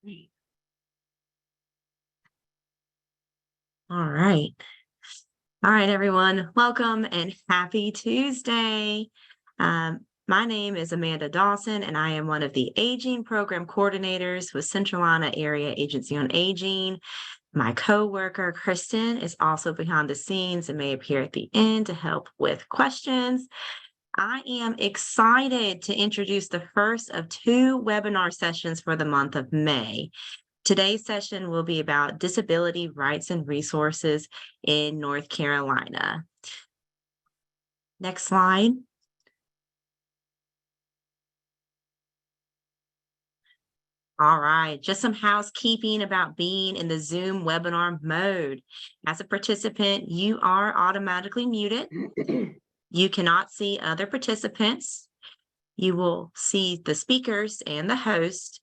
Great. All right. All right, everyone. Welcome and happy Tuesday. My name is Amanda Dawson, and I am one of the Aging Program Coordinators with Central Carolina Area Agency on Aging. My coworker, Kristen, is also behind the scenes and may appear at the end to help with questions. I am excited to introduce the first of two webinar sessions for the month of May. Today's session will be about disability rights and resources in North Carolina. Next slide. All right, just some housekeeping about being in the Zoom webinar mode. As a participant, you are automatically muted. You cannot see other participants. You will see the speakers and the host.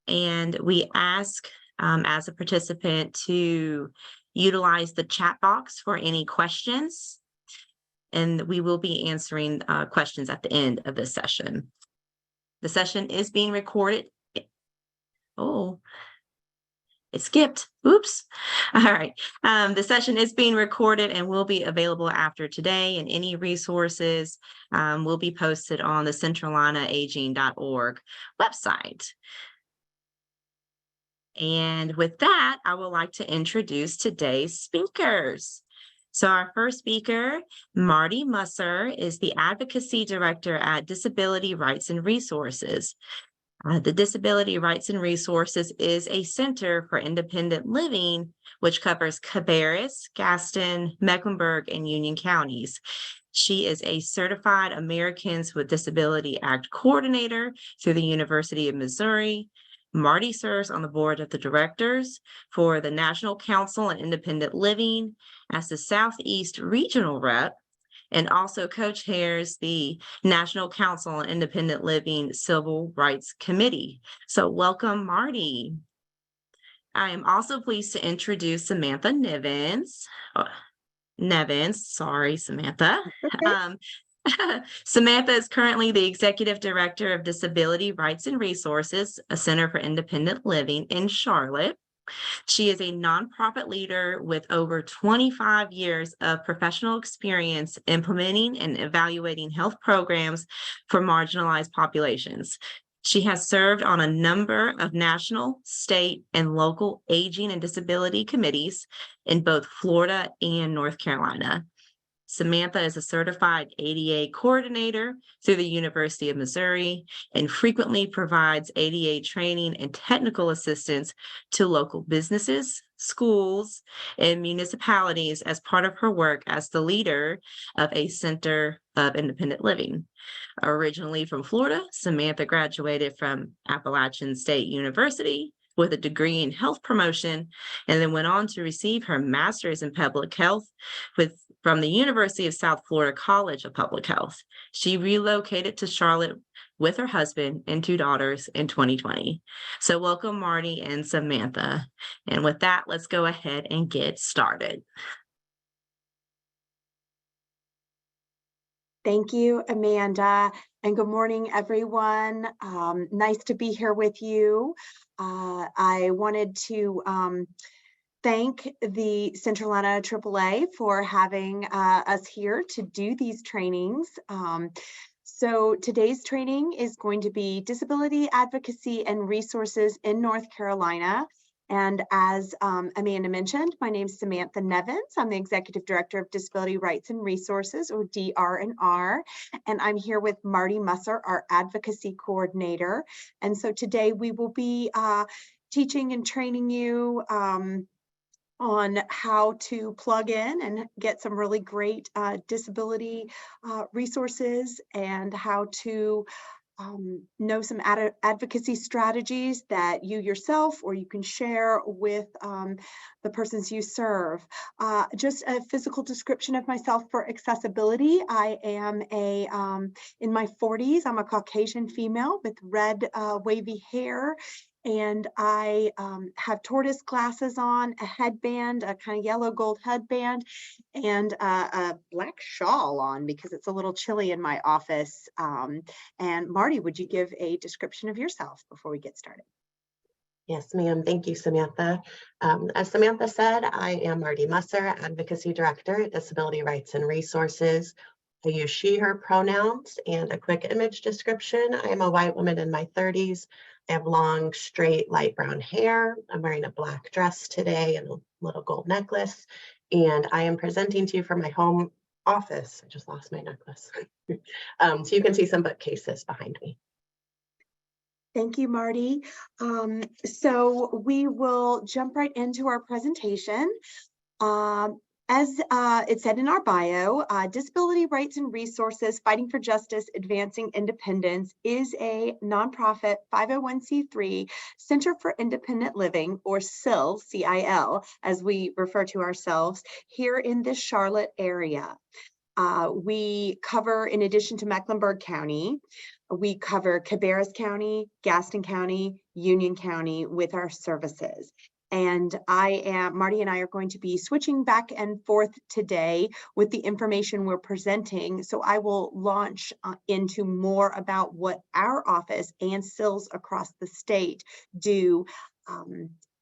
And we ask as a participant to utilize the chat box for any questions. And we will be answering questions at the end of this session. The session is being recorded. Oh, it skipped. Oops. All right. The session is being recorded and will be available after today, and any resources will be posted on the centralcarolinaaging.org website. And with that, I would like to introduce today's speakers. So our first speaker, Marty Musser, is the Advocacy Director at Disability Rights and Resources. The Disability Rights and Resources is a center for independent living, which covers Cabarrus, Gaston, Mecklenburg, and Union counties. She is a certified Americans with Disability Act coordinator through the University of Missouri. Marty serves on the board of the directors for the National Council on Independent Living as the Southeast Regional Rep, and also co-chairs the National Council on Independent Living Civil Rights Committee. So welcome, Marty. I am also pleased to introduce Samantha Nevins. Sorry, Samantha. Samantha is currently the Executive Director of Disability Rights and Resources, a Center for Independent Living in Charlotte. She is a nonprofit leader with over 25 years of professional experience implementing and evaluating health programs for marginalized populations. She has served on a number of national, state, and local aging and disability committees in both Florida and North Carolina. Samantha is a certified ADA coordinator through the University of Missouri and frequently provides ADA training and technical assistance to local businesses, schools, and municipalities as part of her work as the leader of a Center of Independent Living. Originally from Florida, Samantha graduated from Appalachian State University with a degree in health promotion, and then went on to receive her master's in public health from the University of South Florida College of Public Health. She relocated to Charlotte with her husband and two daughters in 2020. So welcome, Marty and Samantha. And with that, let's go ahead and get started. Thank you, Amanda, and good morning, everyone. Nice to be here with you. I wanted to thank the Central Carolina AAA for having us here to do these trainings. So today's training is going to be Disability Advocacy and Resources in North Carolina. And as Amanda mentioned, my name is Samantha Nevins. I'm the Executive Director of Disability Rights and Resources, or DR&R, and I'm here with Marty Musser, our Advocacy Coordinator. And so today we will be teaching and training you on how to plug in and get some really great disability resources, and how to know some advocacy strategies that you yourself or you can share with the persons you serve. Just a physical description of myself for accessibility. I am in my 40s. I'm a Caucasian female with red wavy hair. And I have tortoise glasses on, a headband, a kind of yellow gold headband, and a black shawl on because it's a little chilly in my office. And Marty, would you give a description of yourself before we get started? Yes, ma'am. Thank you, Samantha. As Samantha said, I am Marty Musser, Advocacy Director at Disability Rights and Resources. I use she, her pronouns, and a quick image description. I am a white woman in my 30s. I have long, straight, light brown hair. I'm wearing a black dress today and a little gold necklace. And I am presenting to you from my home office. I just lost my necklace. So you can see some bookcases behind me. Thank you, Marty. So we will jump right into our presentation. As it said in our bio, Disability Rights and Resources Fighting for Justice, Advancing Independence is a nonprofit 501c3 Center for Independent Living, or CIL, C-I-L, as we refer to ourselves, here in the Charlotte area. We cover, in addition to Mecklenburg County, we cover Cabarrus County, Gaston County, Union County with our services. And Marty and I are going to be switching back and forth today with the information we're presenting. So I will launch into more about what our office and CILs across the state do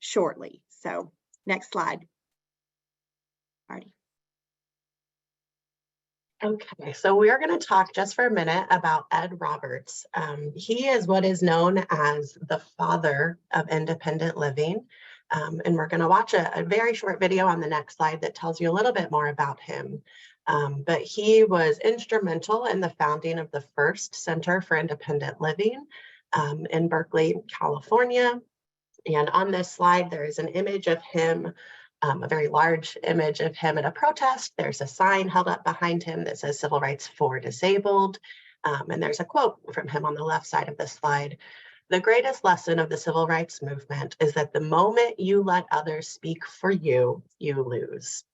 shortly. So next slide, Marty. Okay, so we are going to talk just for a minute about Ed Roberts. He is what is known as the father of independent living. And we're going to watch a very short video on the next slide that tells you a little bit more about him. But he was instrumental in the founding of the first Center for Independent Living in Berkeley, California. And on this slide, there is an image of him, a very large image of him at a protest. There's a sign held up behind him that says Civil Rights for Disabled. And there's a quote from him on the left side of the slide. The greatest lesson of the civil rights movement is that the moment you let others speak for you, you lose.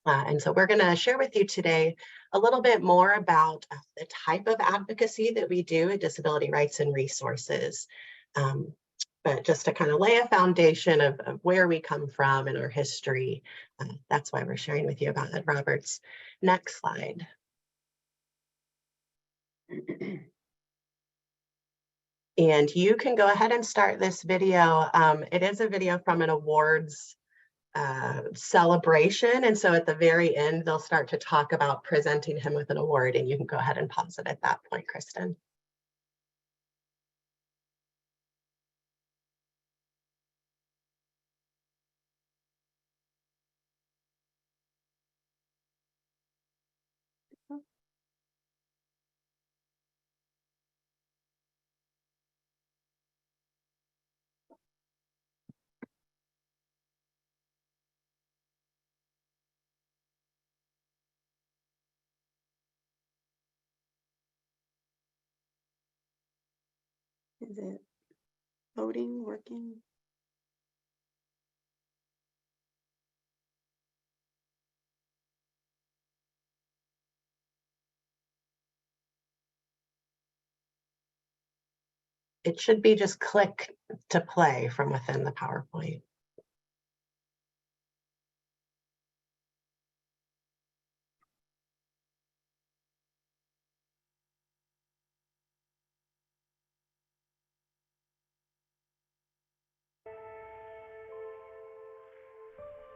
And so we're going to share with you today a little bit more about the type of advocacy that we do at Disability Rights and Resources. But just to kind of lay a foundation of where we come from and our history, that's why we're sharing with you about Ed Roberts. Next slide. And you can go ahead and start this video. It is a video from an awards celebration. And so at the very end, they'll start to talk about presenting him with an award, and you can go ahead and pause it at that point, Kristen. Is it loading, working? It should be just click to play from within the PowerPoint.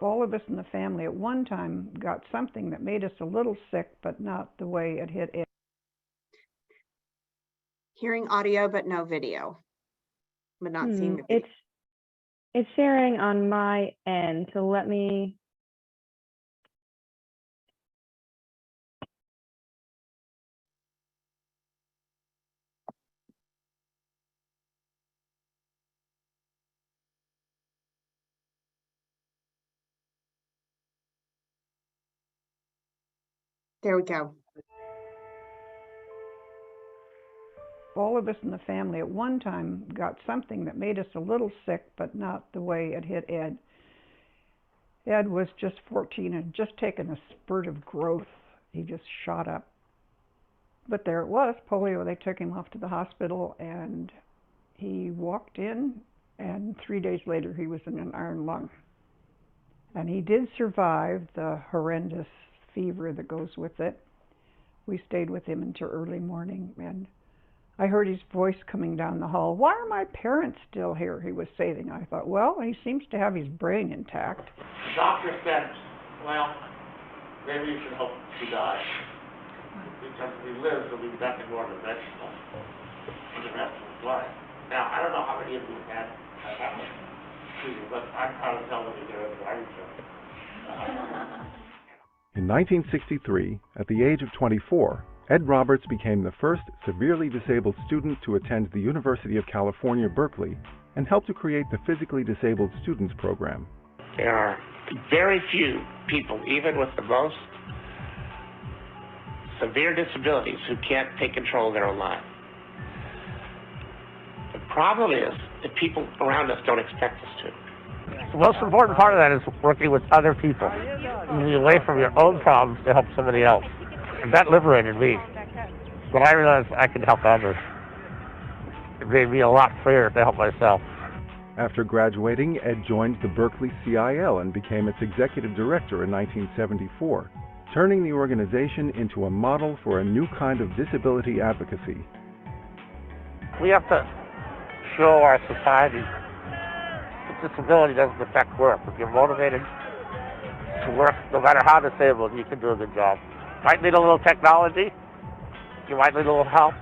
All of us in the family at one time got something that made us a little sick, but not the way it hit Ed. Hearing audio, but no video. But not seeing the video. It's sharing on my end, so let me. There we go. All of us in the family at one time got something that made us a little sick, but not the way it hit Ed. Ed was just 14 and just taken a spurt of growth. He just shot up. But there it was, polio. They took him off to the hospital, and he walked in, and 3 days later he was in an iron lung. And he did survive the horrendous fever that goes with it. We stayed with him until early morning, and I heard his voice coming down the hall. Why are my parents still here? He was saying. I thought, well, he seems to have his brain intact. The doctor said, well, maybe you should hope he dies. Because if he lives, he'll be nothing more than a vegetable for the rest of his life. Now, I don't know how many of you had that happen to you, but I'm proud of telling you there is driving show. In 1963, at the age of 24, Ed Roberts became the first severely disabled student to attend the University of California, Berkeley, and helped to create the Physically Disabled Students Program. There are very few people, even with the most severe disabilities, who can't take control of their own life. The problem is that people around us don't expect us to. The most important part of that is working with other people, moving away from your own problems to help somebody else. And that liberated me. When I realized I could help others, it made me a lot freer to help myself. After graduating, Ed joined the Berkeley CIL and became its executive director in 1974, turning the organization into a model for a new kind of disability advocacy. We have to show our society that disability doesn't affect work. If you're motivated to work, no matter how disabled, you can do a good job. You might need a little technology, you might need a little help,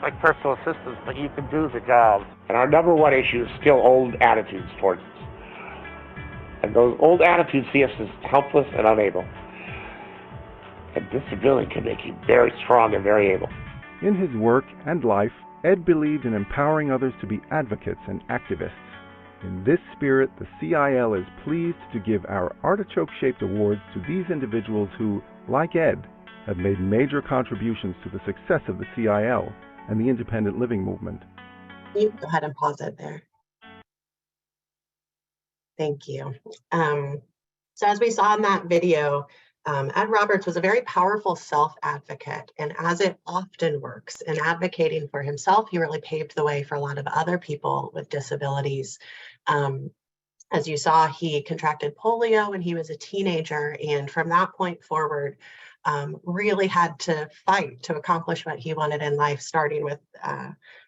like personal assistance, but you can do the job. And our number one issue is still old attitudes towards us. And those old attitudes see us as helpless and unable. And disability can make you very strong and very able. In his work and life, Ed believed in empowering others to be advocates and activists. In this spirit, the CIL is pleased to give our artichoke-shaped awards to these individuals who, like Ed, have made major contributions to the success of the CIL and the independent living movement. You go ahead and pause it there. Thank you. So as we saw in that video, Ed Roberts was a very powerful self-advocate, and as it often works in advocating for himself, he really paved the way for a lot of other people with disabilities. As you saw, he contracted polio when he was a teenager, and from that point forward, really had to fight to accomplish what he wanted in life, starting with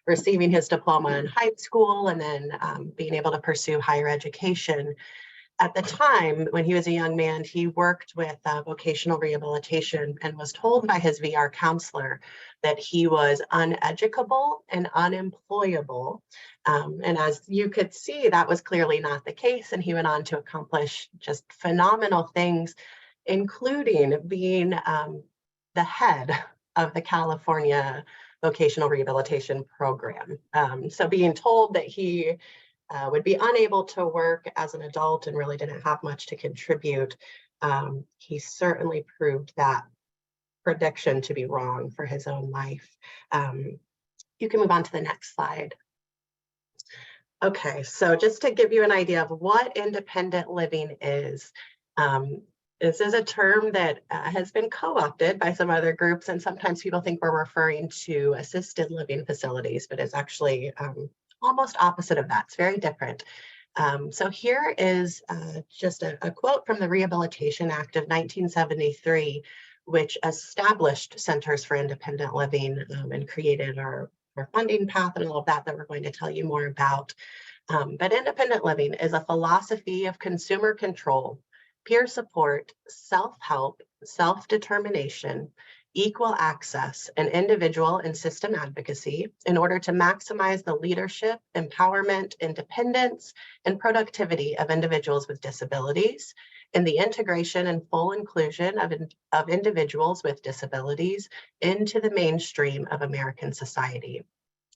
receiving his diploma in high school and then being able to pursue higher education. At the time, when he was a young man, he worked with vocational rehabilitation and was told by his VR counselor that he was uneducable and unemployable. And as you could see, that was clearly not the case. And he went on to accomplish just phenomenal things, including being the head of the California Vocational Rehabilitation Program. So being told that he would be unable to work as an adult and really didn't have much to contribute, he certainly proved that prediction to be wrong for his own life. You can move on to the next slide. Okay, so just to give you an idea of what independent living is, this is a term that has been co-opted by some other groups, and sometimes people think we're referring to assisted living facilities, but it's actually almost opposite of that. It's very different. So here is just a quote from the Rehabilitation Act of 1973, which established centers for independent living and created our funding path and all of that we're going to tell you more about. But independent living is a philosophy of consumer control, peer support, self-help, self-determination, equal access, and individual and system advocacy in order to maximize the leadership, empowerment, independence, and productivity of individuals with disabilities, and the integration and full inclusion of individuals with disabilities into the mainstream of American society.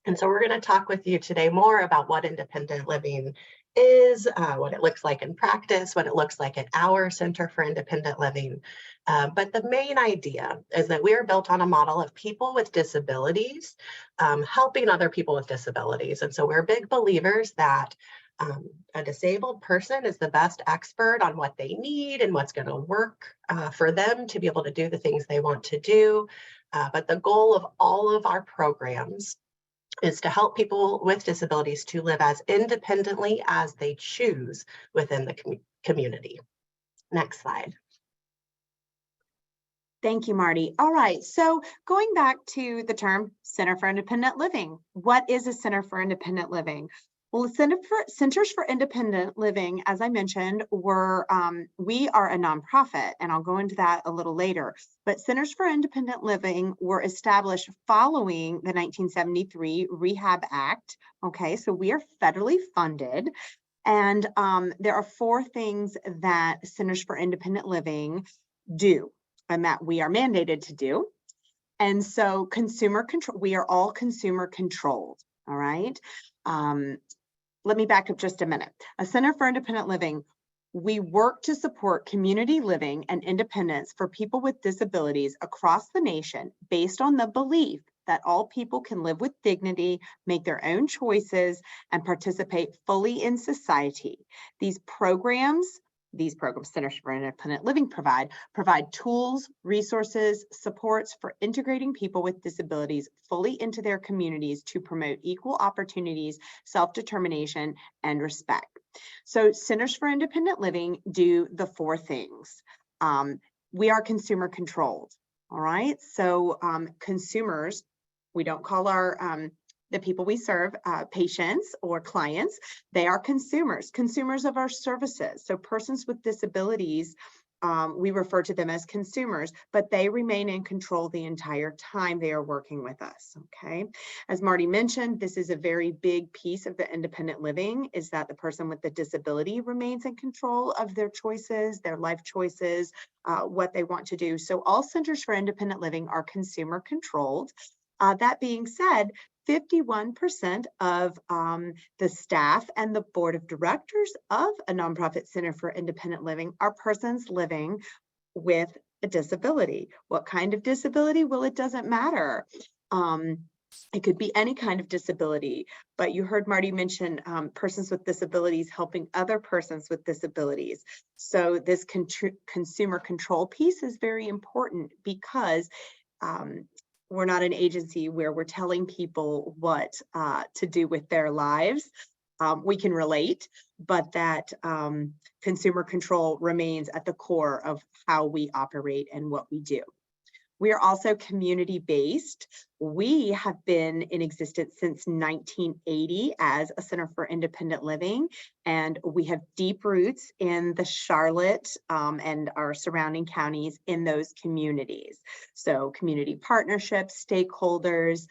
And so we're going to talk with you today more about what independent living is, what it looks like in practice, what it looks like at our Center for Independent Living. But the main idea is that we are built on a model of people with disabilities helping other people with disabilities. And so we're big believers that a disabled person is the best expert on what they need and what's going to work for them to be able to do the things they want to do. But the goal of all of our programs is to help people with disabilities to live as independently as they choose within the community. Next slide. Thank you, Marty. All right, so going back to the term Center for Independent Living, what is a Center for Independent Living? Well, the Centers for Independent Living, as I mentioned, we are a nonprofit, and I'll go into that a little later. But Centers for Independent Living were established following the 1973 Rehab Act. Okay, so we are federally funded. And there are 4 things that Centers for Independent Living do and that we are mandated to do. And so consumer control, we are all consumer controlled, all right? Let me back up just a minute. A Center for Independent Living, we work to support community living and independence for people with disabilities across the nation based on the belief that all people can live with dignity, make their own choices, and participate fully in society. These programs, Centers for Independent Living provide tools, resources, supports for integrating people with disabilities fully into their communities to promote equal opportunities, self-determination, and respect. So Centers for Independent Living do the 4 things. We are consumer controlled, all right? So consumers, we don't call our the people we serve patients or clients. They are consumers of our services. So persons with disabilities, we refer to them as consumers, but they remain in control the entire time they are working with us, okay? As Marty mentioned, this is a very big piece of the independent living, is that the person with the disability remains in control of their choices, their life choices, what they want to do. So all Centers for Independent Living are consumer controlled. That being said, 51% of the staff and the board of directors of a nonprofit center for independent living are persons living with a disability. What kind of disability? Well, it doesn't matter. It could be any kind of disability, but you heard Marty mention persons with disabilities helping other persons with disabilities. So this consumer control piece is very important because we're not an agency where we're telling people what to do with their lives. We can relate, but that consumer control remains at the core of how we operate and what we do. We are also community-based. We have been in existence since 1980 as a Center for Independent Living, and we have deep roots in the Charlotte and our surrounding counties in those communities. So community partnerships, stakeholders,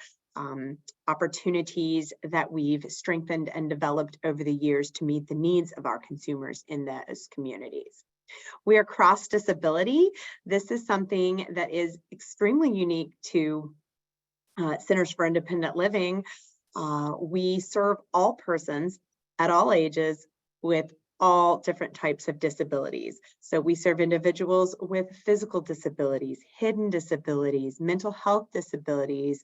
opportunities that we've strengthened and developed over the years to meet the needs of our consumers in those communities. We are cross disability. This is something that is extremely unique to Centers for Independent Living. We serve all persons at all ages with all different types of disabilities. So we serve individuals with physical disabilities, hidden disabilities, mental health disabilities.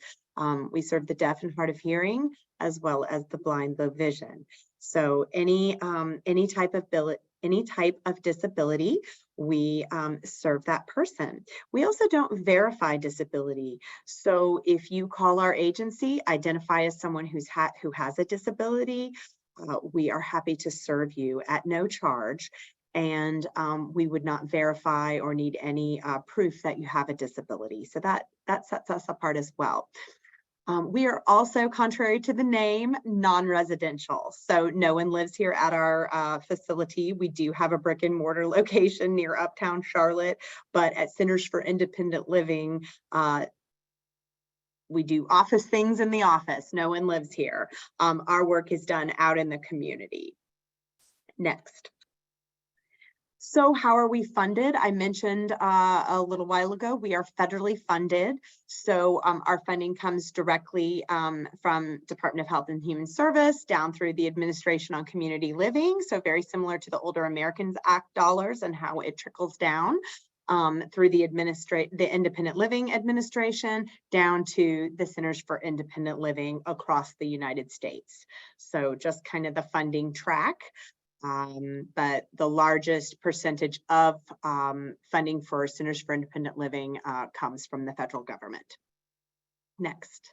We serve the deaf and hard of hearing, as well as the blind, low vision. So any type of disability, we serve that person. We also don't verify disability. So if you call our agency, identify as someone who has a disability, we are happy to serve you at no charge. And we would not verify or need any proof that you have a disability. So that sets us apart as well. We are also, contrary to the name, non-residential. So no one lives here at our facility. We do have a brick and mortar location near Uptown Charlotte, but at Centers for Independent Living, we do office things in the office. No one lives here. Our work is done out in the community. Next. So how are we funded? I mentioned a little while ago, we are federally funded. So our funding comes directly from Department of Health and Human Service down through the Administration on Community Living. So very similar to the Older Americans Act dollars and how it trickles down through the Independent Living Administration down to the Centers for Independent Living across the United States. So just kind of the funding track. But the largest percentage of funding for Centers for Independent Living comes from the federal government. Next.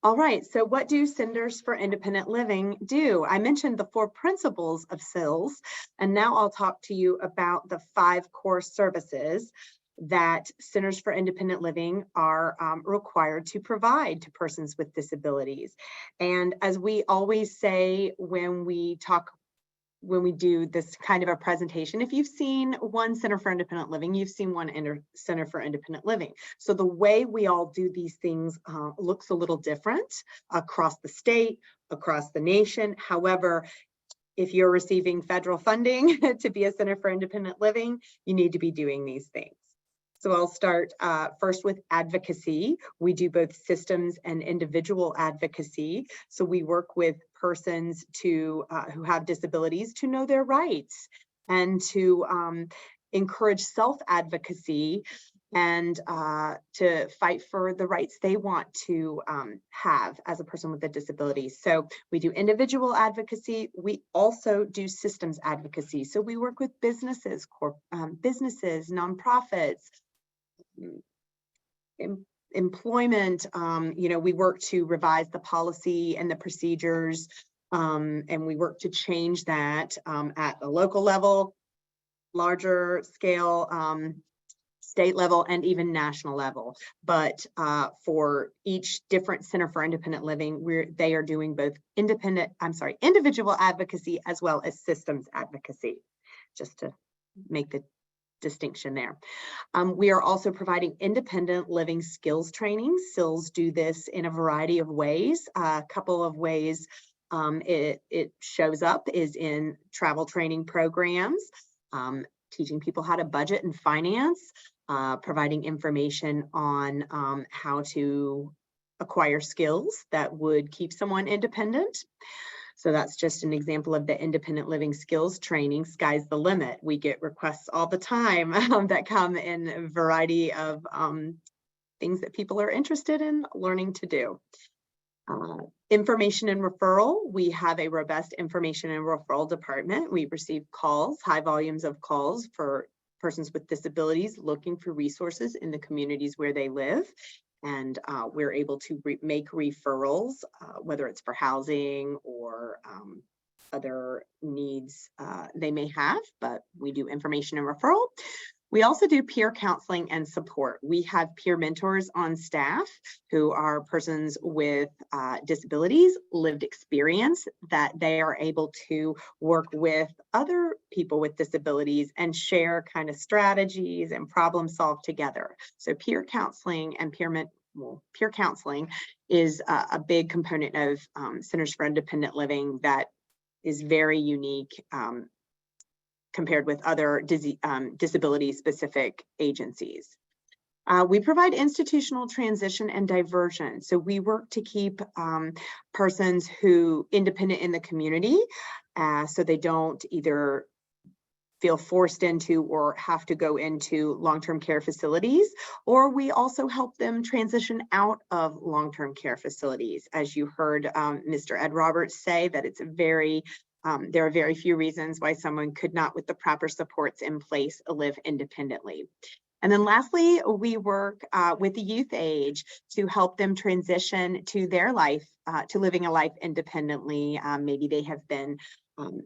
All right, so what do Centers for Independent Living do? I mentioned the 4 principles of CILS, and now I'll talk to you about the 5 core services. that Centers for Independent Living are required to provide to persons with disabilities. And as we always say when we do this kind of a presentation, if you've seen one Center for Independent Living, you've seen one Center for Independent Living. So the way we all do these things looks a little different across the state, across the nation. However, if you're receiving federal funding to be a Center for Independent Living, you need to be doing these things. So I'll start first with advocacy. We do both systems and individual advocacy. So we work with persons who have disabilities to know their rights and to encourage self-advocacy and to fight for the rights they want to have as a person with a disability. So we do individual advocacy. We also do systems advocacy. So we work with businesses, nonprofits, employment. We work to revise the policy and the procedures, and we work to change that at the local level, larger scale, state level, and even national level. But for each different Center for Independent Living, they are doing both individual advocacy as well as systems advocacy, just to make the distinction there. We are also providing independent living skills training. SILs do this in a variety of ways. A couple of ways it shows up is in travel training programs, teaching people how to budget and finance, providing information on how to acquire skills that would keep someone independent. So that's just an example of the independent living skills training. Sky's the limit. We get requests all the time that come in a variety of things that people are interested in learning to do. Information and referral. We have a robust information and referral department. We receive calls, high volumes of calls for persons with disabilities looking for resources in the communities where they live. And we're able to make referrals, whether it's for housing or other needs they may have, but we do information and referral. We also do peer counseling and support. We have peer mentors on staff who are persons with disabilities, lived experience, that they are able to work with other people with disabilities and share kind of strategies and problem solve together. So peer counseling and peer counseling is a big component of Centers for Independent Living that is very unique compared with other disability-specific agencies. We provide institutional transition and diversion. So we work to keep persons who independent in the community so they don't either feel forced into or have to go into long-term care facilities, or we also help them transition out of long-term care facilities. As you heard Mr. Ed Roberts say, that it's there are very few reasons why someone could not, with the proper supports in place, live independently. And then lastly, we work with the youth age to help them transition to their life, to living a life independently. Maybe they have been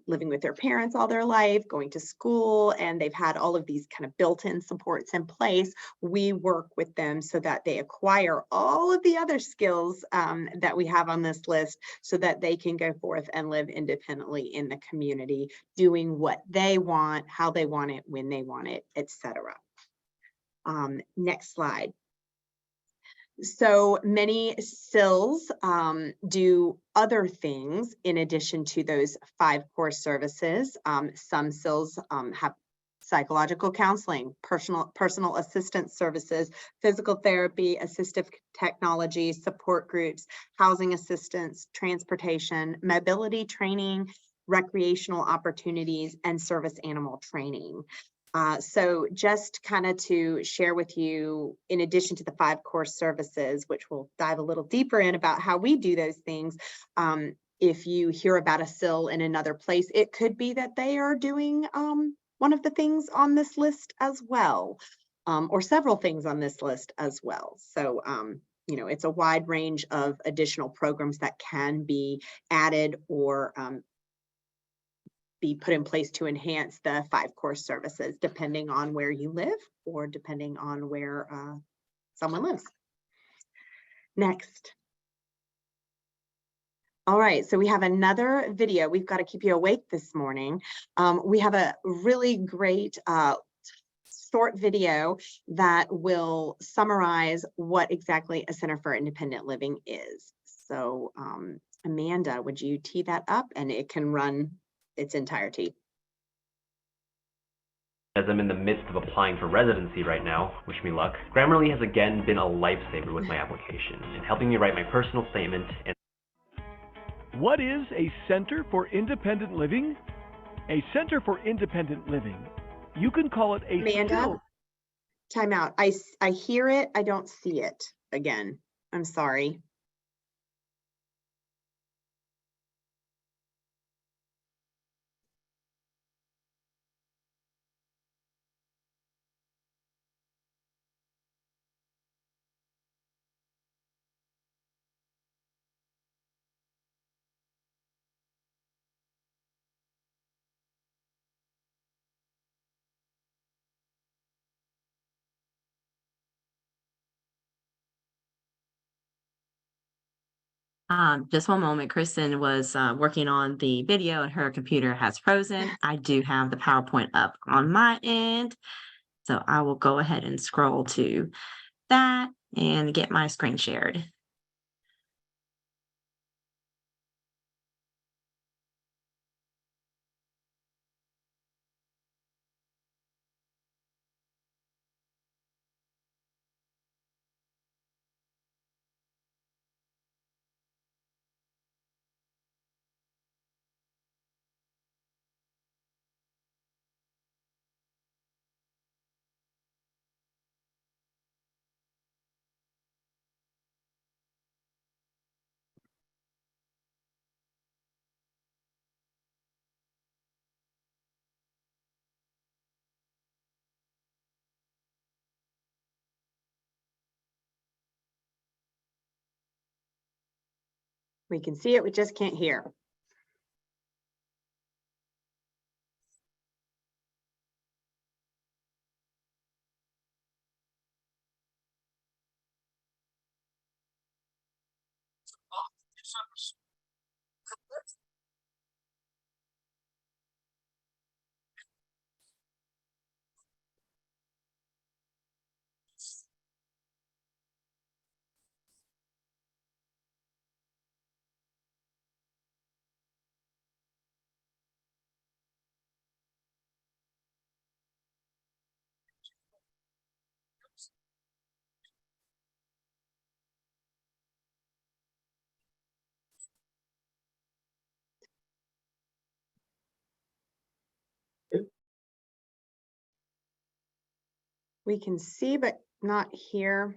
living with their parents all their life, going to school, and they've had all of these kind of built-in supports in place. We work with them so that they acquire all of the other skills that we have on this list so that they can go forth and live independently in the community, doing what they want, how they want it, when they want it, etc. Next slide. So many SILs do other things in addition to those 5 core services. Some SILs have psychological counseling, personal assistance services, physical therapy, assistive technology, support groups, housing assistance, transportation, mobility training, recreational opportunities, and service animal training. So just kind of to share with you, in addition to the 5 core services, which we'll dive a little deeper in about how we do those things, if you hear about a SIL in another place, it could be that they are doing one of the things on this list as well, or several things on this list as well. So, it's a wide range of additional programs that can be added or be put in place to enhance the 5 core services, depending on where you live or depending on where someone lives. Next. All right, so we have another video. We've got to keep you awake this morning. We have a really great short video that will summarize what exactly a Center for Independent Living is. So Amanda, would you tee that up, and it can run its entirety. As I'm in the midst of applying for residency right now, wish me luck, Grammarly has again been a lifesaver with my application in helping me write my personal statement. And what is a Center for Independent Living? A Center for Independent Living. You can call it a Amanda, time out. I hear it. I don't see it again. I'm sorry. Just one moment. Kristen was working on the video and her computer has frozen. I do have the PowerPoint up on my end. So I will go ahead and scroll to that and get my screen shared. We can see it, we just can't hear. We can see, but not hear.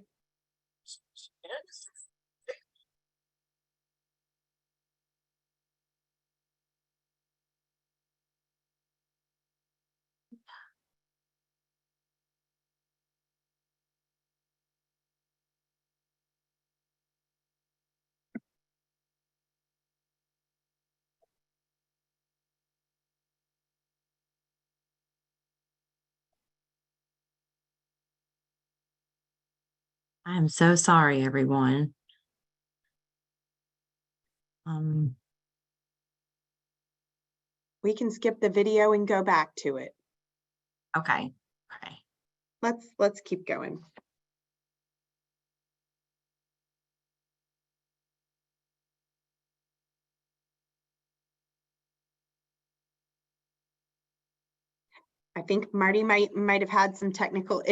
I'm so sorry, everyone. We can skip the video and go back to it. Okay. Okay. Let's keep going. I think Marty might have had some technical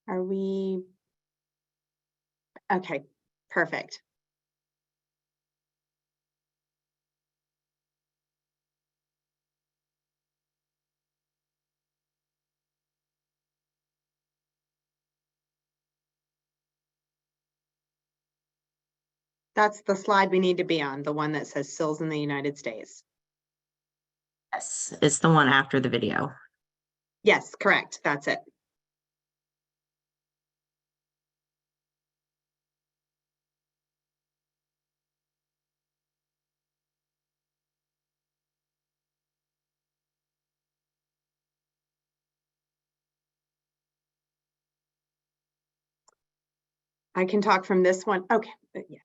Are we? Okay, perfect. That's the slide we need to be on, the one that says SILs in the United States. Yes, it's the one after the video. Yes, correct. That's it. I can talk from this one. Okay, yeah.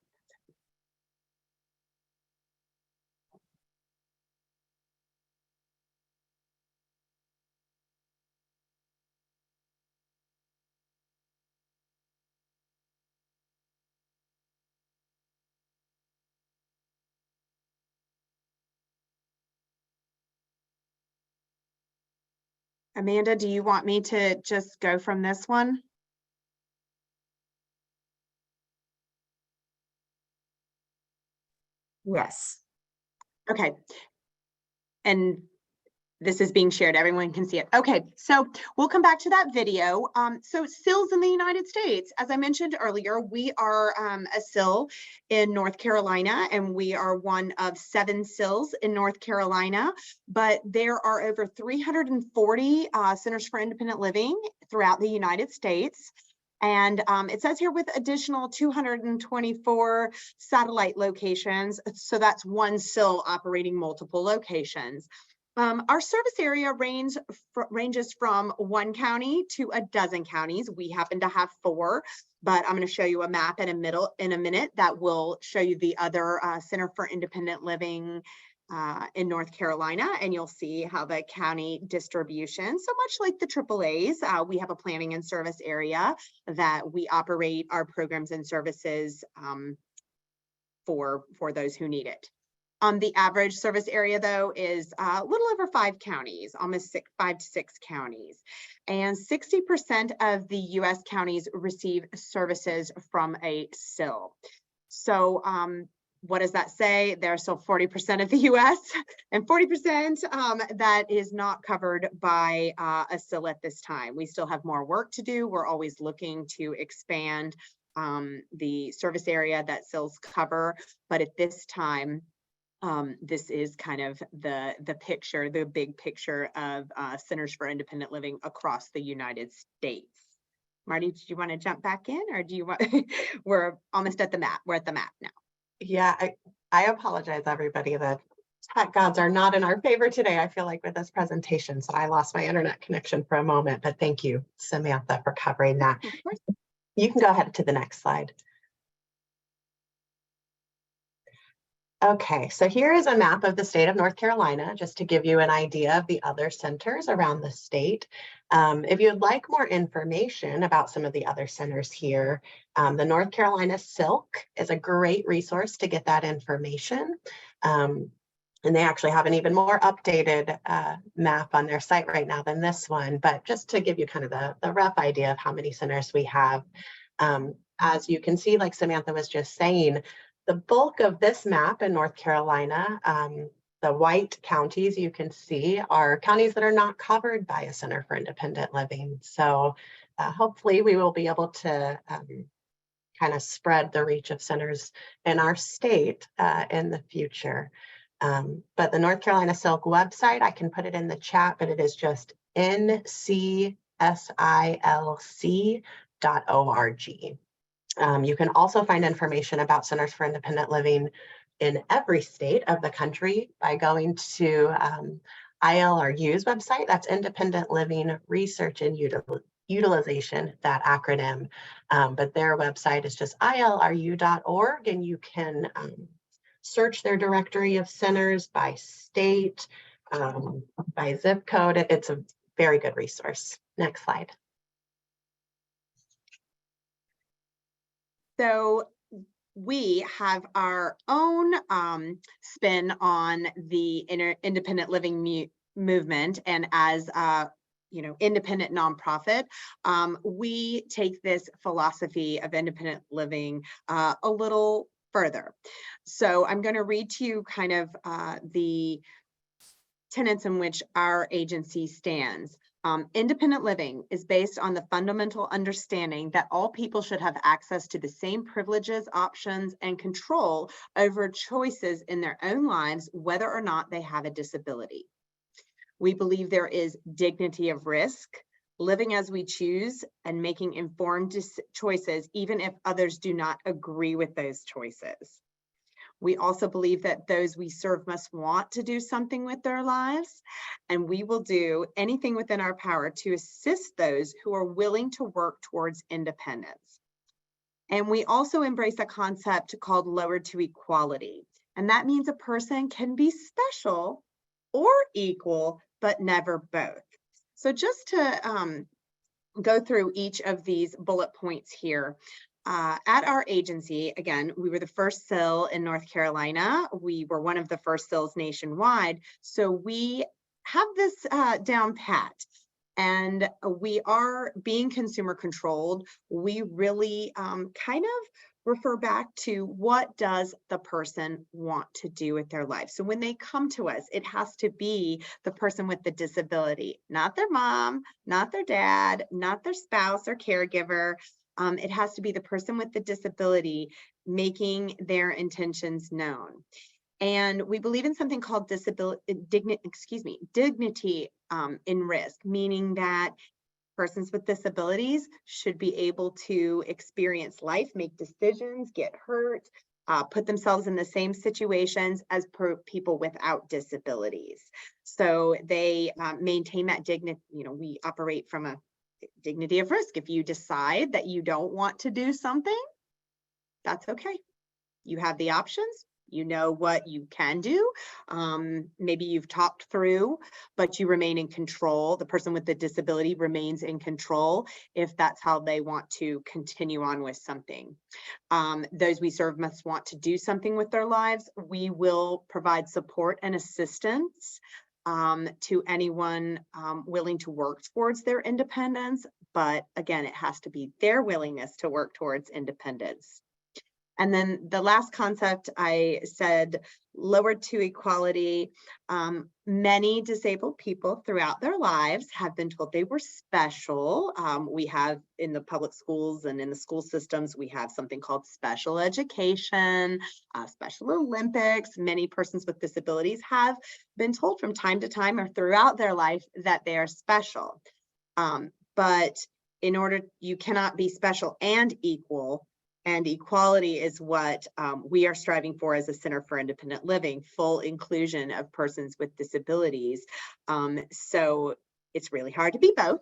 Amanda, do you want me to just go from this one? Yes. Okay. And this is being shared, everyone can see it. Okay, so we'll come back to that video. So SILs in the United States, as I mentioned earlier, we are a SIL in North Carolina, and we are one of 7 SILs in North Carolina, but there are over 340 centers for independent living throughout the United States. And it says here with additional 224 satellite locations. So that's one SIL operating multiple locations. Our service area ranges from 1 county to a dozen counties. We happen to have 4, but I'm going to show you a map in a minute that will show you the other Center for Independent Living in North Carolina, and you'll see how the county distribution, so much like the AAAs, we have a planning and service area that we operate our programs and services for those who need it. The average service area, though, is a little over 5 counties, almost 5 to 6 counties. And 60% of the US counties receive services from a SIL. So what does that say? There's still 40% of the US and 40% that is not covered by a SIL at this time. We still have more work to do. We're always looking to expand the service area that SILs cover, but at this time, this is kind of the picture, the big picture of Centers for Independent Living across the United States. Marty, do you want to jump back in, or do you want, we're almost at the map. We're at the map now. Yeah, I apologize, everybody. The tech gods are not in our favor today, I feel like, with this presentation. So I lost my internet connection for a moment, but thank you, Samantha, for covering that. Of course. You can go ahead to the next slide. Okay, so here is a map of the state of North Carolina, just to give you an idea of the other centers around the state. If you'd like more information about some of the other centers here, the North Carolina Silk is a great resource to get that information. And they actually have an even more updated map on their site right now than this one, but just to give you kind of the rough idea of how many centers we have. As you can see, like Samantha was just saying, the bulk of this map in North Carolina, the white counties you can see are counties that are not covered by a Center for Independent Living. So hopefully we will be able to kind of spread the reach of centers in our state in the future. But the North Carolina Silk website, I can put it in the chat, but it is just ncsilc.org. You can also find information about Centers for Independent Living in every state of the country by going to ILRU's website. That's Independent Living Research and Utilization, that acronym. But their website is just ilru.org, and you can search their directory of centers by state, by zip code. It's a very good resource. Next slide. So we have our own spin on the independent living movement, and as independent nonprofit, we take this philosophy of independent living a little further. So I'm going to read to you kind of the tenets in which our agency stands. Independent living is based on the fundamental understanding that all people should have access to the same privileges, options, and control over choices in their own lives, whether or not they have a disability. We believe there is dignity of risk, living as we choose, and making informed choices, even if others do not agree with those choices. We also believe that those we serve must want to do something with their lives, and we will do anything within our power to assist those who are willing to work towards independence. And we also embrace a concept called lowered to equality. And that means a person can be special or equal, but never both. So just to go through each of these bullet points here. At our agency, again, we were the first SIL in North Carolina. We were one of the first SILs nationwide. So we have this down pat, and we are being consumer controlled. We really kind of refer back to what does the person want to do with their life. So when they come to us, it has to be the person with the disability, not their mom, not their dad, not their spouse or caregiver. It has to be the person with the disability making their intentions known. And we believe in something called dignity in risk, meaning that persons with disabilities should be able to experience life, make decisions, get hurt, put themselves in the same situations as people without disabilities. So they maintain that dignity. You know, we operate from a dignity of risk. If you decide that you don't want to do something, that's okay. You have the options. You know what you can do. Maybe you've talked through, but you remain in control. The person with the disability remains in control if that's how they want to continue on with something. Those we serve must want to do something with their lives. We will provide support and assistance to anyone willing to work towards their independence. But again, it has to be their willingness to work towards independence. And then the last concept I said, lowered to equality. Many disabled people throughout their lives have been told they were special. We have in the public schools and in the school systems, we have something called special education, Special Olympics. Many persons with disabilities have been told from time to time or throughout their life that they are special. But in order, you cannot be special and equal. And equality is what we are striving for as a Center for Independent Living, full inclusion of persons with disabilities. So it's really hard to be both.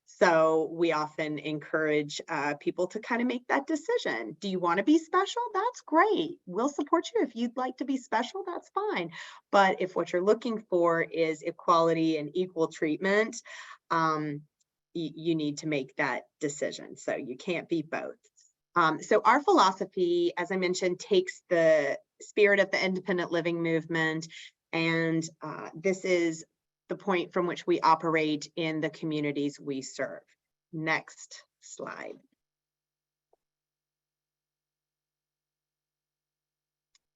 So we often encourage people to kind of make that decision. Do you want to be special? That's great. We'll support you. If you'd like to be special, that's fine. But if what you're looking for is equality and equal treatment, you need to make that decision. So you can't be both. So our philosophy, as I mentioned, takes the spirit of the independent living movement, and this is the point from which we operate in the communities we serve. Next slide.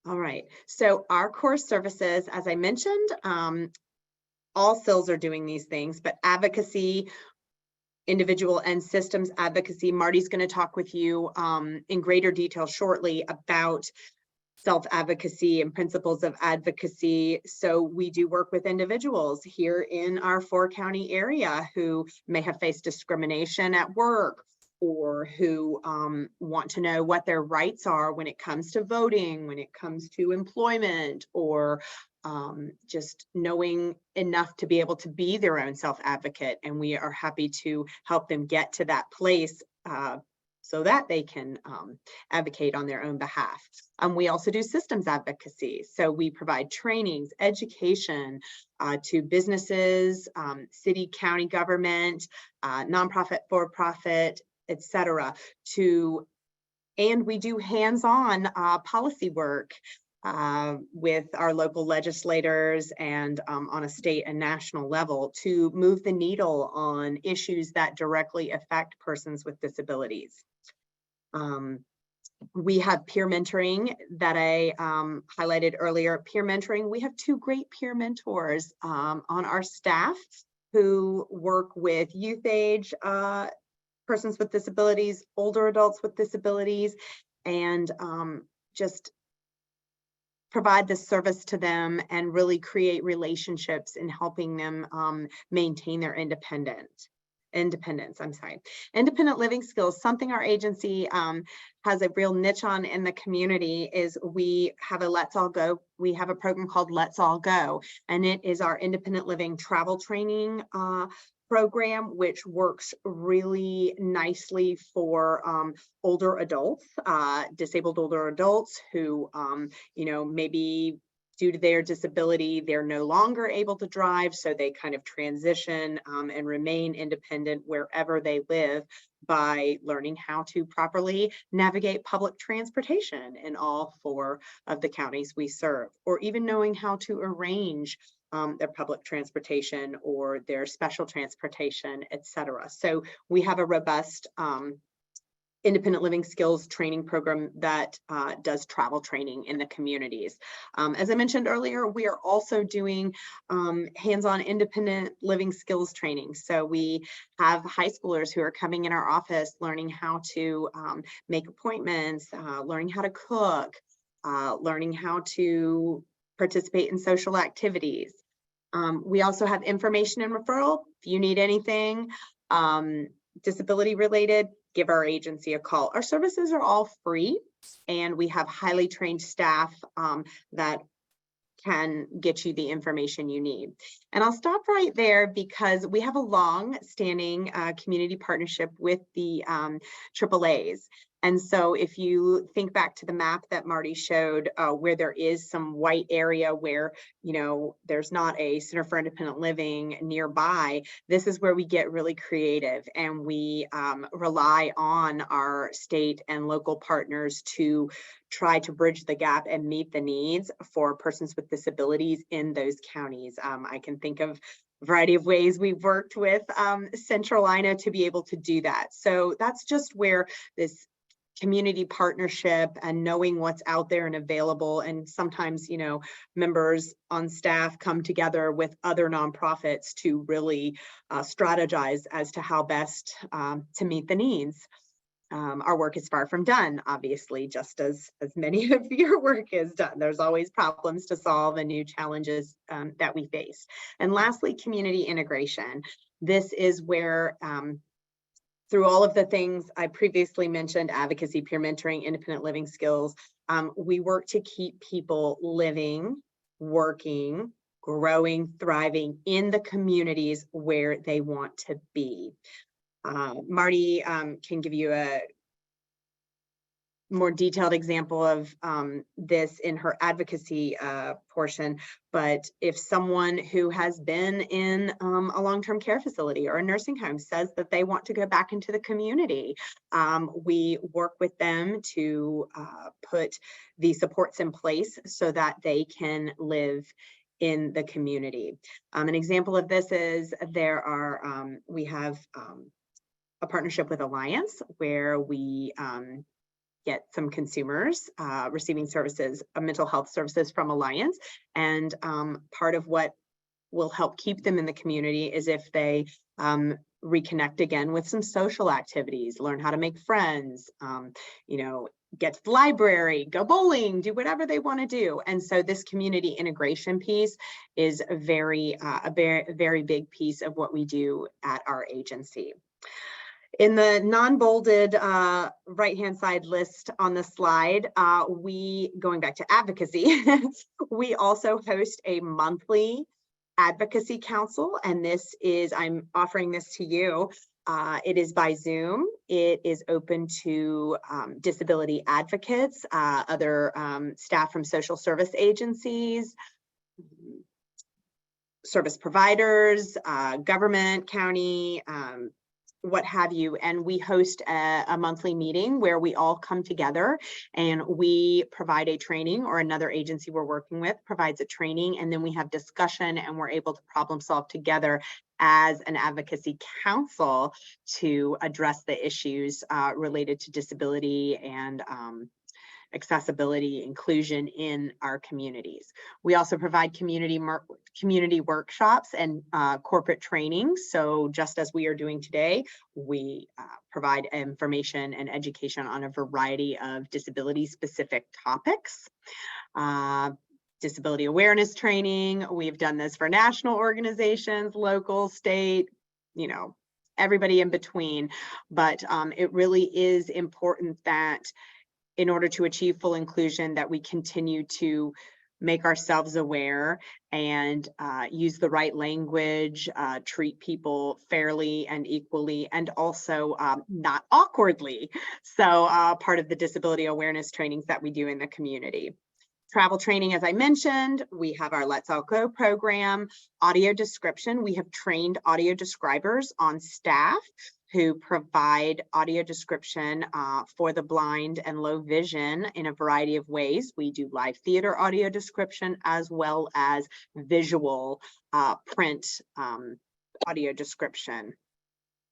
All right, so our core services, as I mentioned, all SILs are doing these things, but advocacy, individual and systems advocacy. Marty's going to talk with you in greater detail shortly about self-advocacy and principles of advocacy. So we do work with individuals here in our 4-county area who may have faced discrimination at work, or who want to know what their rights are when it comes to voting, when it comes to employment, or just knowing enough to be able to be their own self-advocate. And we are happy to help them get to that place so that they can advocate on their own behalf. We also do systems advocacy. So we provide trainings, education to businesses, city, county government, nonprofit, for-profit, etc. And we do hands-on policy work with our local legislators and on a state and national level to move the needle on issues that directly affect persons with disabilities. We have peer mentoring that I highlighted earlier. Peer mentoring, we have 2 great peer mentors on our staff. who work with youth age persons with disabilities, older adults with disabilities, and just provide this service to them and really create relationships in helping them maintain their independence. Independent living skills, something our agency has a real niche on in the community is we have a Let's All Go. We have a program called Let's All Go, and it is our independent living travel training program, which works really nicely for older adults, disabled older adults who, maybe due to their disability, they're no longer able to drive, so they kind of transition and remain independent wherever they live by learning how to properly navigate public transportation in all 4 of the counties we serve, or even knowing how to arrange their public transportation or their special transportation, etc. So we have a robust independent living skills training program that does travel training in the communities. As I mentioned earlier, we are also doing hands-on independent living skills training. So we have high schoolers who are coming in our office learning how to make appointments, learning how to cook, learning how to participate in social activities. We also have information and referral. If you need anything disability related, give our agency a call. Our services are all free, and we have highly trained staff that can get you the information you need. And I'll stop right there because we have a long-standing community partnership with the AAAs. And so if you think back to the map that Marty showed, where there is some white area where, there's not a Center for Independent Living nearby, this is where we get really creative, and we rely on our state and local partners to try to bridge the gap and meet the needs for persons with disabilities in those counties. I can think of a variety of ways we've worked with Centralina to be able to do that. So that's just where this community partnership and knowing what's out there and available, and sometimes members on staff come together with other nonprofits to really strategize as to how best to meet the needs. Our work is far from done, obviously, just as many of your work is done. There's always problems to solve and new challenges that we face. And lastly, community integration. This is where through all of the things I previously mentioned, advocacy, peer mentoring, independent living skills, we work to keep people living, working, growing, thriving in the communities where they want to be. Marty can give you a more detailed example of this in her advocacy portion, but if someone who has been in a long-term care facility or a nursing home says that they want to go back into the community, we work with them to put the supports in place so that they can live in the community. An example of this is we have a partnership with Alliance where we get some consumers receiving services, mental health services from Alliance. And part of what will help keep them in the community is if they reconnect again with some social activities, learn how to make friends, get to the library, go bowling, do whatever they want to do. And so this community integration piece is a very big piece of what we do at our agency. In the non-bolded right-hand side list on the slide, going back to advocacy, we also host a monthly advocacy council, and I'm offering this to you. It is by Zoom. It is open to disability advocates, other staff from social service agencies, service providers, government, county, what have you, and we host a monthly meeting where we all come together and we provide a training, or another agency we're working with provides a training, and then we have discussion and we're able to problem solve together as an advocacy council to address the issues related to disability and accessibility, inclusion in our communities. We also provide community workshops and corporate training. So just as we are doing today, we provide information and education on a variety of disability-specific topics. Disability awareness training. We've done this for national organizations, local, state, you know, everybody in between. But it really is important that in order to achieve full inclusion, that we continue to make ourselves aware and use the right language, treat people fairly and equally, and also not awkwardly. So part of the disability awareness trainings that we do in the community. Travel training, as I mentioned, we have our Let's All Go program. Audio description, we have trained audio describers on staff who provide audio description for the blind and low vision in a variety of ways. We do live theater audio description as well as visual print audio description.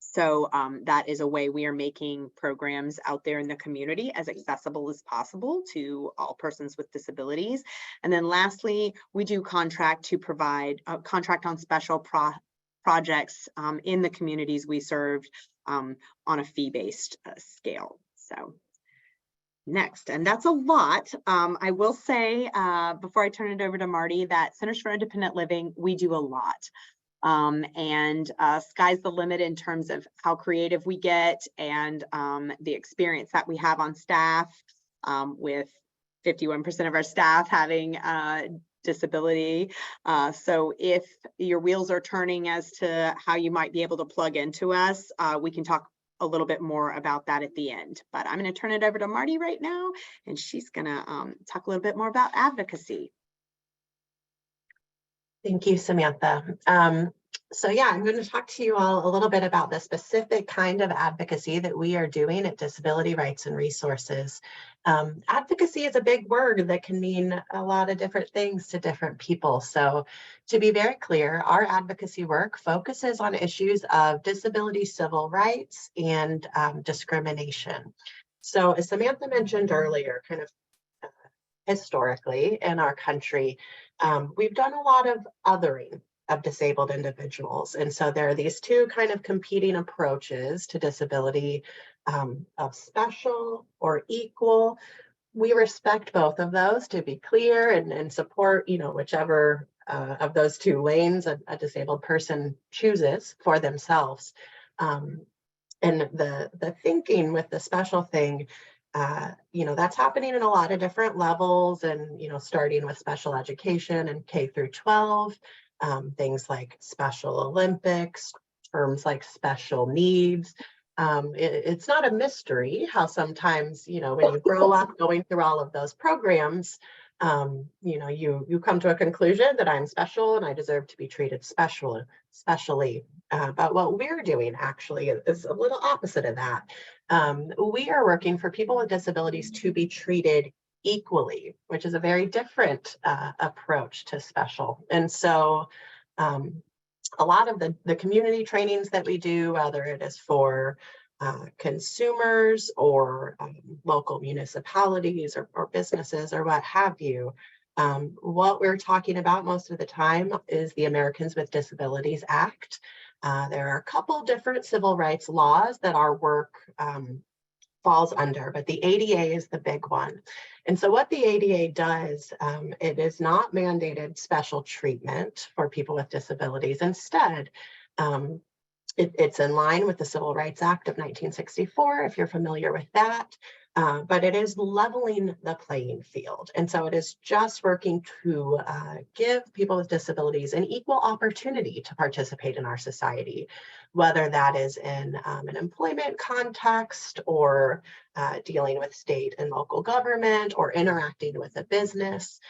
So that is a way we are making programs out there in the community as accessible as possible to all persons with disabilities. And then lastly, we do contract to provide contract on special projects in the communities we served on a fee-based scale. So next, and that's a lot. I will say before I turn it over to Marty that Centers for Independent Living, we do a lot. And sky's the limit in terms of how creative we get and the experience that we have on staff, with 51% of our staff having disability. So if your wheels are turning as to how you might be able to plug into us, we can talk a little bit more about that at the end. But I'm going to turn it over to Marty right now, and she's going to talk a little bit more about advocacy. Thank you, Samantha. So yeah, I'm going to talk to you all a little bit about the specific kind of advocacy that we are doing at Disability Rights and Resources. Advocacy is a big word that can mean a lot of different things to different people. So to be very clear, our advocacy work focuses on issues of disability civil rights and discrimination. So as Samantha mentioned earlier, kind of historically in our country, we've done a lot of othering of disabled individuals. And so there are these two kind of competing approaches to disability, of special or equal. We respect both of those, to be clear, and support, you know, whichever of those two lanes a disabled person chooses for themselves. And the thinking with the special thing, you know, that's happening in a lot of different levels, and, you know, starting with special education and K through 12, things like Special Olympics, terms like special needs. It's not a mystery how sometimes, you know, when you grow up going through all of those programs, you know, you come to a conclusion that I'm special and I deserve to be treated specially. But what we're doing actually is a little opposite of that. We are working for people with disabilities to be treated equally, which is a very different approach to special. And so a lot of the community trainings that we do, whether it is for consumers or local municipalities or businesses or what have you, what we're talking about most of the time is the Americans with Disabilities Act. There are a couple different civil rights laws that our work falls under, but the ADA is the big one. And so what the ADA does, it is not mandated special treatment for people with disabilities. Instead, it's in line with the Civil Rights Act of 1964, if you're familiar with that, but it is leveling the playing field. And so it is just working to give people with disabilities an equal opportunity to participate in our society, whether that is in an employment context or dealing with state and local government or interacting with a business.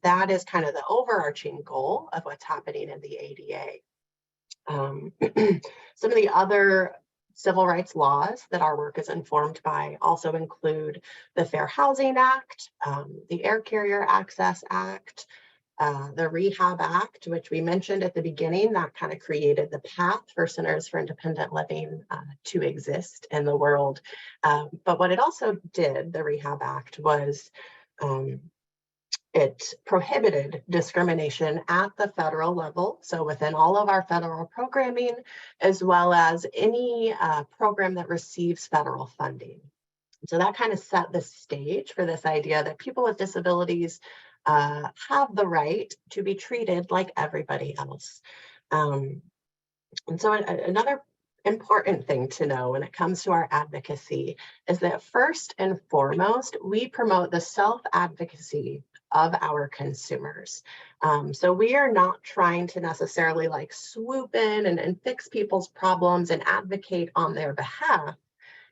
That is kind of the overarching goal of what's happening in the ADA. Some of the other civil rights laws that our work is informed by also include the Fair Housing Act, the Air Carrier Access Act, The Rehab Act, which we mentioned at the beginning, that kind of created the path for Centers for Independent Living to exist in the world. But what it also did, the Rehab Act, was it prohibited discrimination at the federal level, so within all of our federal programming, as well as any program that receives federal funding. So that kind of set the stage for this idea that people with disabilities have the right to be treated like everybody else. And so another important thing to know when it comes to our advocacy is that first and foremost, we promote the self-advocacy of our consumers. So we are not trying to necessarily like swoop in and fix people's problems and advocate on their behalf.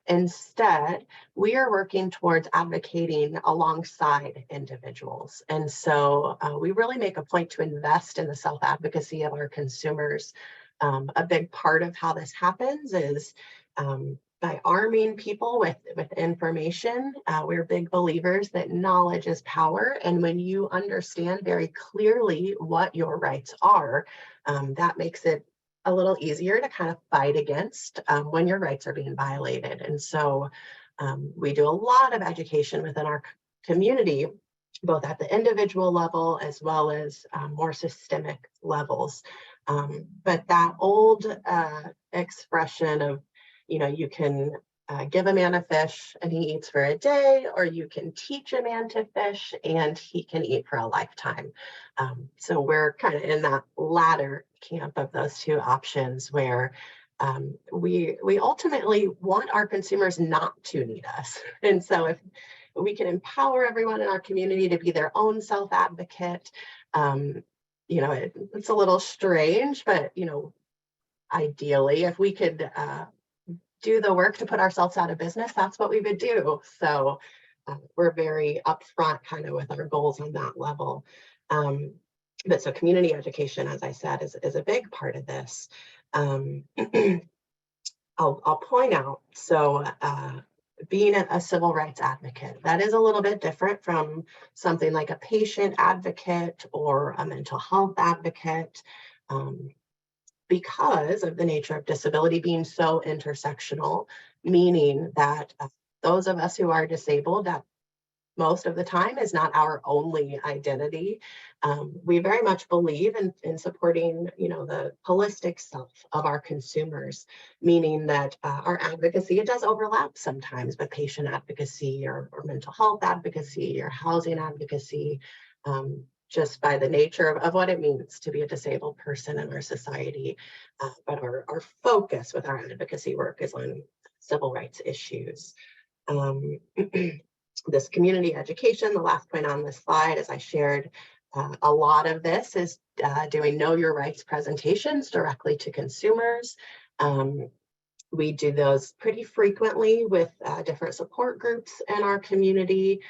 Instead, we are working towards advocating alongside individuals. And so we really make a point to invest in the self-advocacy of our consumers. A big part of how this happens is by arming people with information. We're big believers that knowledge is power. And when you understand very clearly what your rights are, that makes it a little easier to kind of fight against when your rights are being violated. And so we do a lot of education within our community, both at the individual level as well as more systemic levels. But that old expression of, you can give a man a fish and he eats for a day, or you can teach a man to fish and he can eat for a lifetime. So we're kind of in that latter camp of those two options where we ultimately want our consumers not to need us. And so if we can empower everyone in our community to be their own self-advocate, it's a little strange, but ideally, if we could do the work to put ourselves out of business, that's what we would do. So we're very upfront kind of with our goals on that level. But so community education, as I said, is a big part of this. I'll point out, so being a civil rights advocate, that is a little bit different from something like a patient advocate or a mental health advocate. Because of the nature of disability being so intersectional, meaning that those of us who are disabled, that most of the time is not our only identity. We very much believe in supporting, the holistic self of our consumers, meaning that our advocacy, it does overlap sometimes with patient advocacy or mental health advocacy or housing advocacy. Just by the nature of what it means to be a disabled person in our society. But our focus with our advocacy work is on civil rights issues. This community education, the last point on this slide, as I shared, a lot of this is doing Know Your Rights presentations directly to consumers. We do those pretty frequently with different support groups in our community.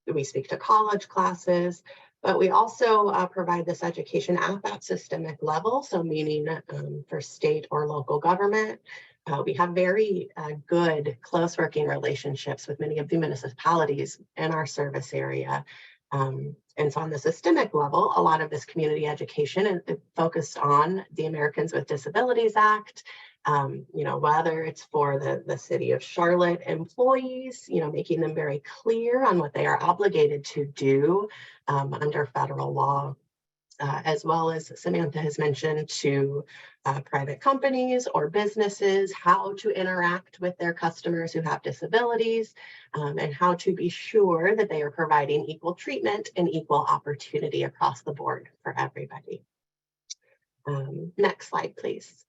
We speak to college classes, but we also provide this education at that systemic level. So meaning for state or local government, we have very good close working relationships with many of the municipalities in our service area. And so on the systemic level, a lot of this community education is focused on the Americans with Disabilities Act, whether it's for the city of Charlotte employees, making them very clear on what they are obligated to do under federal law, as well as Samantha has mentioned, to private companies or businesses, how to interact with their customers who have disabilities, and how to be sure that they are providing equal treatment and equal opportunity across the board for everybody. Next slide, please.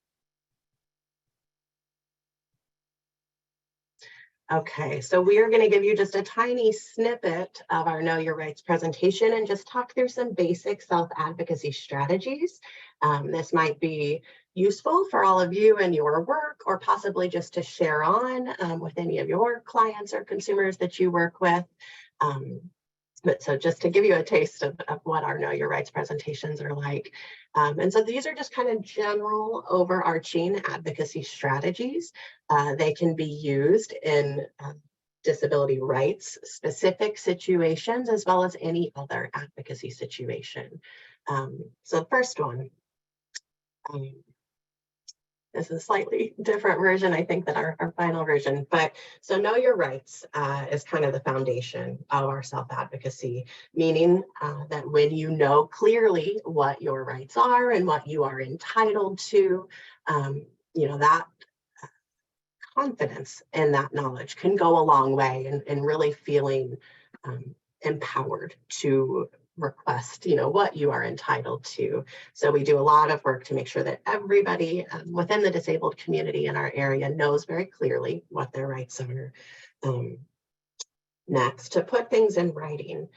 Okay, so we are going to give you just a tiny snippet of our Know Your Rights presentation and just talk through some basic self-advocacy strategies. This might be useful for all of you in your work, or possibly just to share on with any of your clients or consumers that you work with. But so just to give you a taste of what our Know Your Rights presentations are like. And so these are just kind of general overarching advocacy strategies. They can be used in disability rights specific situations, as well as any other advocacy situation. So the first one, this is a slightly different version, I think, than our final version. But so know your rights is kind of the foundation of our self-advocacy, meaning that when you know clearly what your rights are and what you are entitled to, that confidence in that knowledge can go a long way in really feeling empowered to request, what you are entitled to. So we do a lot of work to make sure that everybody within the disabled community in our area knows very clearly what their rights are. Next, to put things in writing.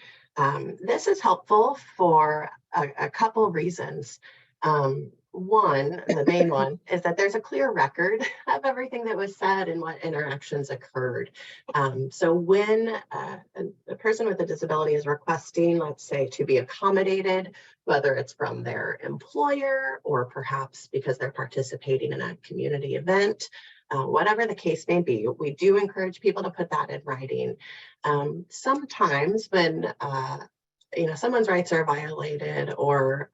This is helpful for a couple reasons. One, the main one, is that there's a clear record of everything that was said and what interactions occurred. So when a person with a disability is requesting, let's say, to be accommodated, whether it's from their employer or perhaps because they're participating in a community event, whatever the case may be, we do encourage people to put that in writing. Sometimes when someone's rights are violated or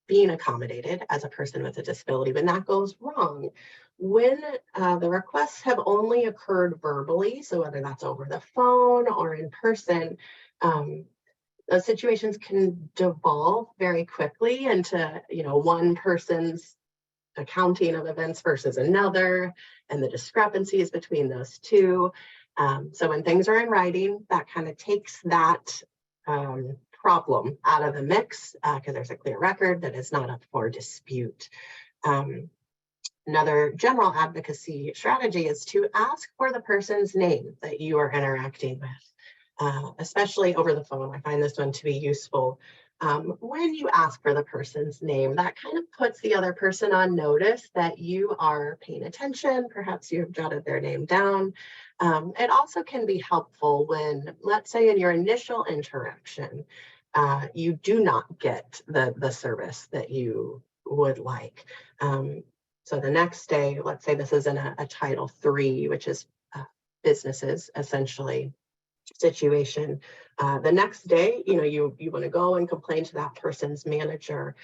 being accommodated as a person with a disability, when that goes wrong, when the requests have only occurred verbally, so whether that's over the phone or in person, those situations can devolve very quickly into one person's accounting of events versus another, and the discrepancies between those two. So when things are in writing, that kind of takes that problem out of the mix because there's a clear record that is not up for dispute. Another general advocacy strategy is to ask for the person's name that you are interacting with, especially over the phone. I find this one to be useful. When you ask for the person's name, that kind of puts the other person on notice that you are paying attention. Perhaps you've jotted their name down. It also can be helpful when, let's say, in your initial interaction, you do not get the service that you would like. So the next day, let's say this is in a Title III, which is businesses essentially situation. The next day, you want to go and complain to that person's manager.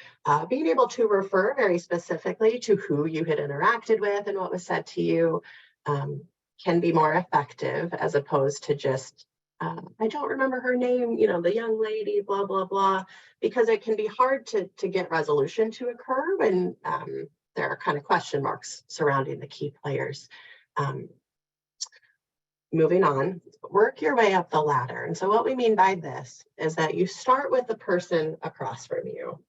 Being able to refer very specifically to who you had interacted with and what was said to you can be more effective, as opposed to just, I don't remember her name, the young lady, blah, blah, blah, because it can be hard to get resolution to occur when there are kind of question marks surrounding the key players. Moving on, work your way up the ladder. And so what we mean by this is that you start with the person across from you,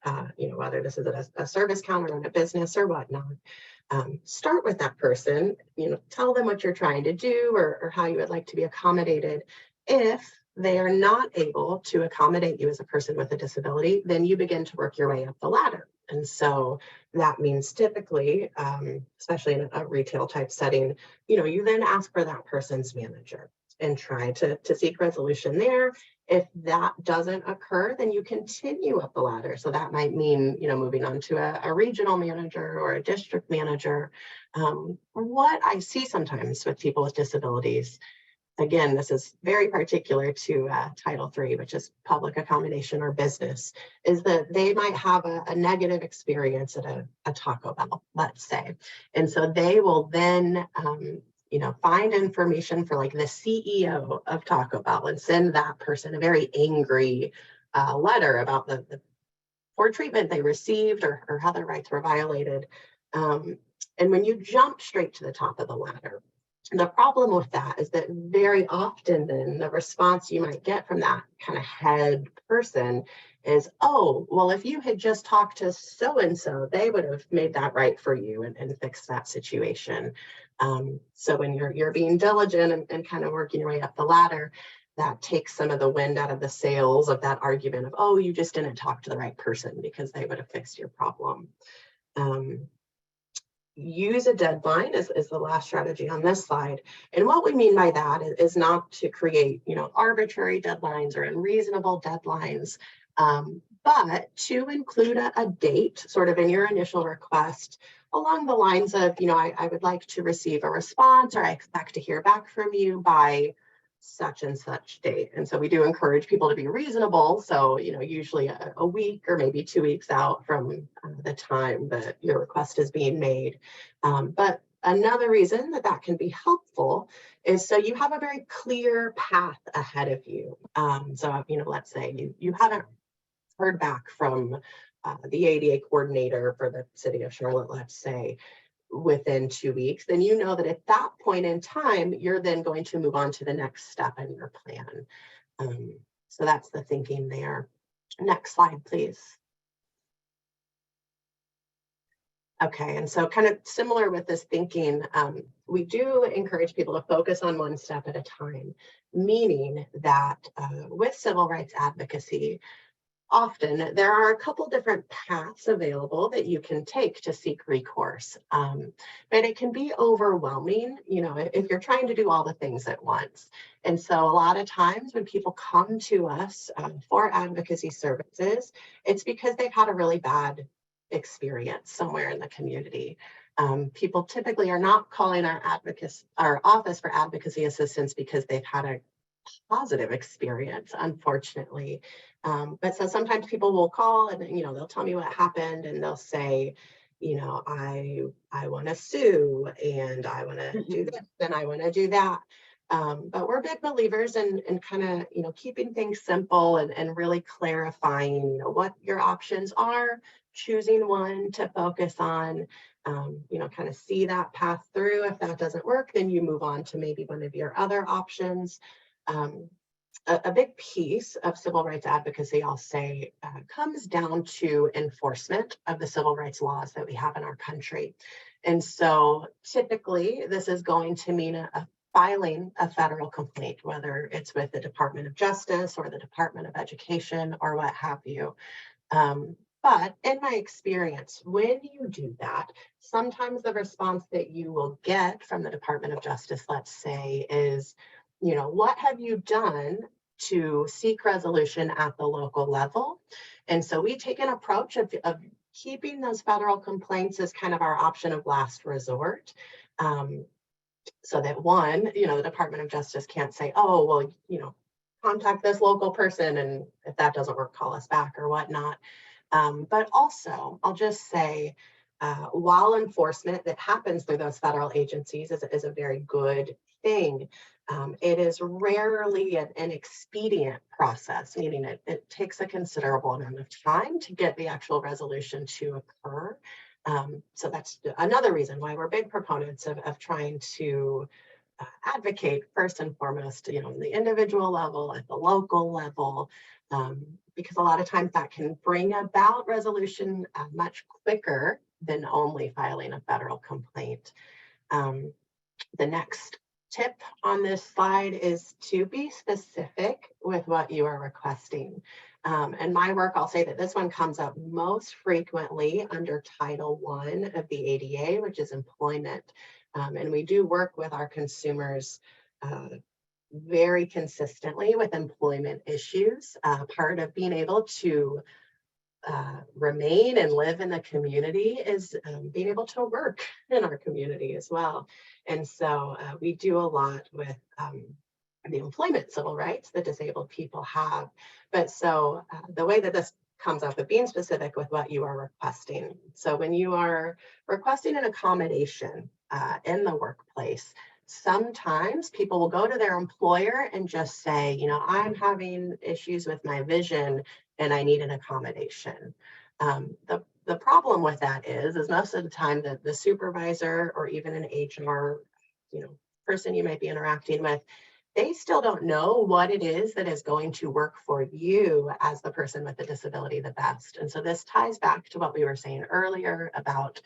whether this is a service counter in a business or whatnot. Start with that person, tell them what you're trying to do or how you would like to be accommodated. If they are not able to accommodate you as a person with a disability, then you begin to work your way up the ladder. And so that means typically, especially in a retail type setting, you then ask for that person's manager and try to seek resolution there. If that doesn't occur, then you continue up the ladder. So that might mean, moving on to a regional manager or a district manager. What I see sometimes with people with disabilities, again, this is very particular to Title III, which is public accommodation or business, is that they might have a negative experience at a Taco Bell, let's say. And so they will then, find information for like the CEO of Taco Bell and send that person a very angry letter about the poor treatment they received or how their rights were violated. And when you jump straight to the top of the ladder, the problem with that is that very often then the response you might get from that kind of head person is, oh, well, if you had just talked to so-and-so, they would have made that right for you and fixed that situation. So when you're being diligent and kind of working your way up the ladder, that takes some of the wind out of the sails of that argument of, oh, you just didn't talk to the right person because they would have fixed your problem. Use a deadline is the last strategy on this slide. And what we mean by that is not to create, arbitrary deadlines or unreasonable deadlines, but to include a date sort of in your initial request along the lines of, I would like to receive a response, or I expect to hear back from you by such and such date. And so we do encourage people to be reasonable. So, usually a week or maybe 2 weeks out from the time that your request is being made. But another reason that can be helpful is so you have a very clear path ahead of you. So, let's say you haven't heard back from the ADA coordinator for the city of Charlotte, let's say, within 2 weeks, then you know that at that point in time, you're then going to move on to the next step in your plan. So that's the thinking there. Next slide, please. Okay, and so kind of similar with this thinking, we do encourage people to focus on one step at a time, meaning that with civil rights advocacy, often there are a couple different paths available that you can take to seek recourse, but it can be overwhelming, if you're trying to do all the things at once. And so a lot of times when people come to us for advocacy services, it's because they've had a really bad experience somewhere in the community. People typically are not calling our office for advocacy assistance because they've had a positive experience, unfortunately. But so sometimes people will call and they'll tell me what happened, and they'll say, I want to sue, and I want to do this, and I want to do that. But we're big believers in kind of keeping things simple and really clarifying what your options are, choosing one to focus on, kind of see that path through. If that doesn't work, then you move on to maybe one of your other options. A big piece of civil rights advocacy, I'll say, comes down to enforcement of the civil rights laws that we have in our country. And so typically this is going to mean filing a federal complaint, whether it's with the Department of Justice or the Department of Education or what have you. But in my experience, when you do that, sometimes the response that you will get from the Department of Justice, let's say, is, what have you done to seek resolution at the local level? And so we take an approach of keeping those federal complaints as kind of our option of last resort. So that one, the Department of Justice can't say, oh, well, contact this local person, and if that doesn't work, call us back or whatnot. But also, I'll just say, while enforcement that happens through those federal agencies is a very good thing, it is rarely an expedient process, meaning it takes a considerable amount of time to get the actual resolution to occur. So that's another reason why we're big proponents of trying to advocate first and foremost, on the individual level, at the local level, because a lot of times that can bring about resolution much quicker than only filing a federal complaint. The next tip on this slide is to be specific with what you are requesting. In my work, I'll say that this one comes up most frequently under Title I of the ADA, which is employment. And we do work with our consumers very consistently with employment issues. Part of being able to remain and live in the community is being able to work in our community as well. And so we do a lot with the employment civil rights that disabled people have. But so the way that this comes up with being specific with what you are requesting. So when you are requesting an accommodation in the workplace, sometimes people will go to their employer and just say, I'm having issues with my vision and I need an accommodation. The problem with that is most of the time that the supervisor or even an HR, person you might be interacting with, they still don't know what it is that is going to work for you as the person with the disability the best. And so this ties back to what we were saying earlier about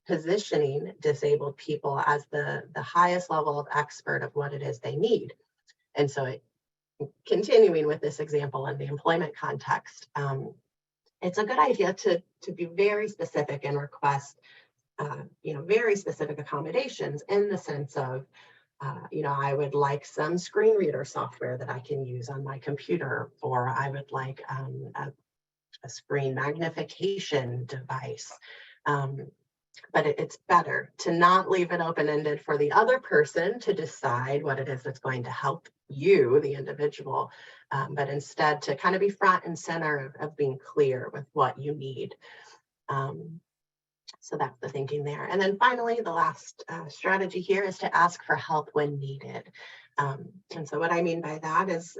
positioning disabled people as the highest level of expert of what it is they need. And so continuing with this example in the employment context, it's a good idea to be very specific and request, very specific accommodations in the sense of, I would like some screen reader software that I can use on my computer, or I would like a screen magnification device. But it's better to not leave it open-ended for the other person to decide what it is that's going to help you, the individual, but instead to kind of be front and center of being clear with what you need. So that's the thinking there. And then finally, the last strategy here is to ask for help when needed. And so what I mean by that is,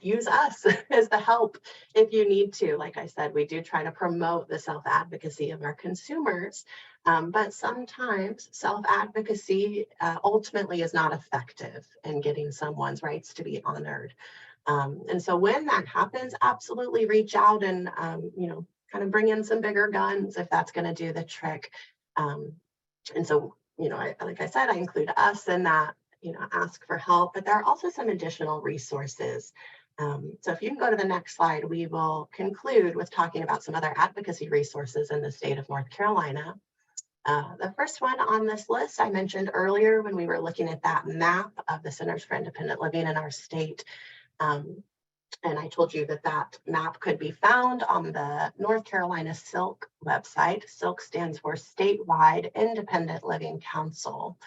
use us as the help if you need to. Like I said, we do try to promote the self-advocacy of our consumers, but sometimes self-advocacy ultimately is not effective in getting someone's rights to be honored. And so when that happens, absolutely reach out and, kind of bring in some bigger guns if that's going to do the trick. And so, like I said, I include us in that, ask for help, but there are also some additional resources. So if you can go to the next slide, we will conclude with talking about some other advocacy resources in the state of North Carolina. The first one on this list I mentioned earlier when we were looking at that map of the Centers for Independent Living in our state. And I told you that map could be found on the North Carolina SILC website. SILC stands for Statewide Independent Living Council.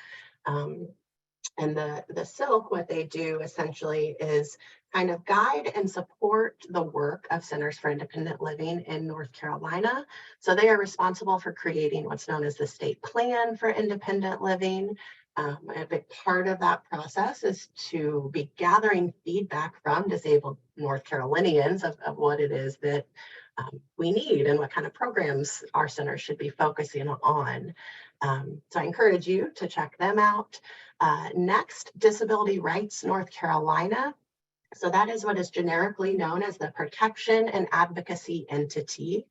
And the SILC, what they do essentially is kind of guide and support the work of Centers for Independent Living in North Carolina. So they are responsible for creating what's known as the State Plan for Independent Living. A big part of that process is to be gathering feedback from disabled North Carolinians of what it is that we need and what kind of programs our centers should be focusing on. So I encourage you to check them out. Next, Disability Rights North Carolina. So that is what is generically known as the Protection and Advocacy Entity.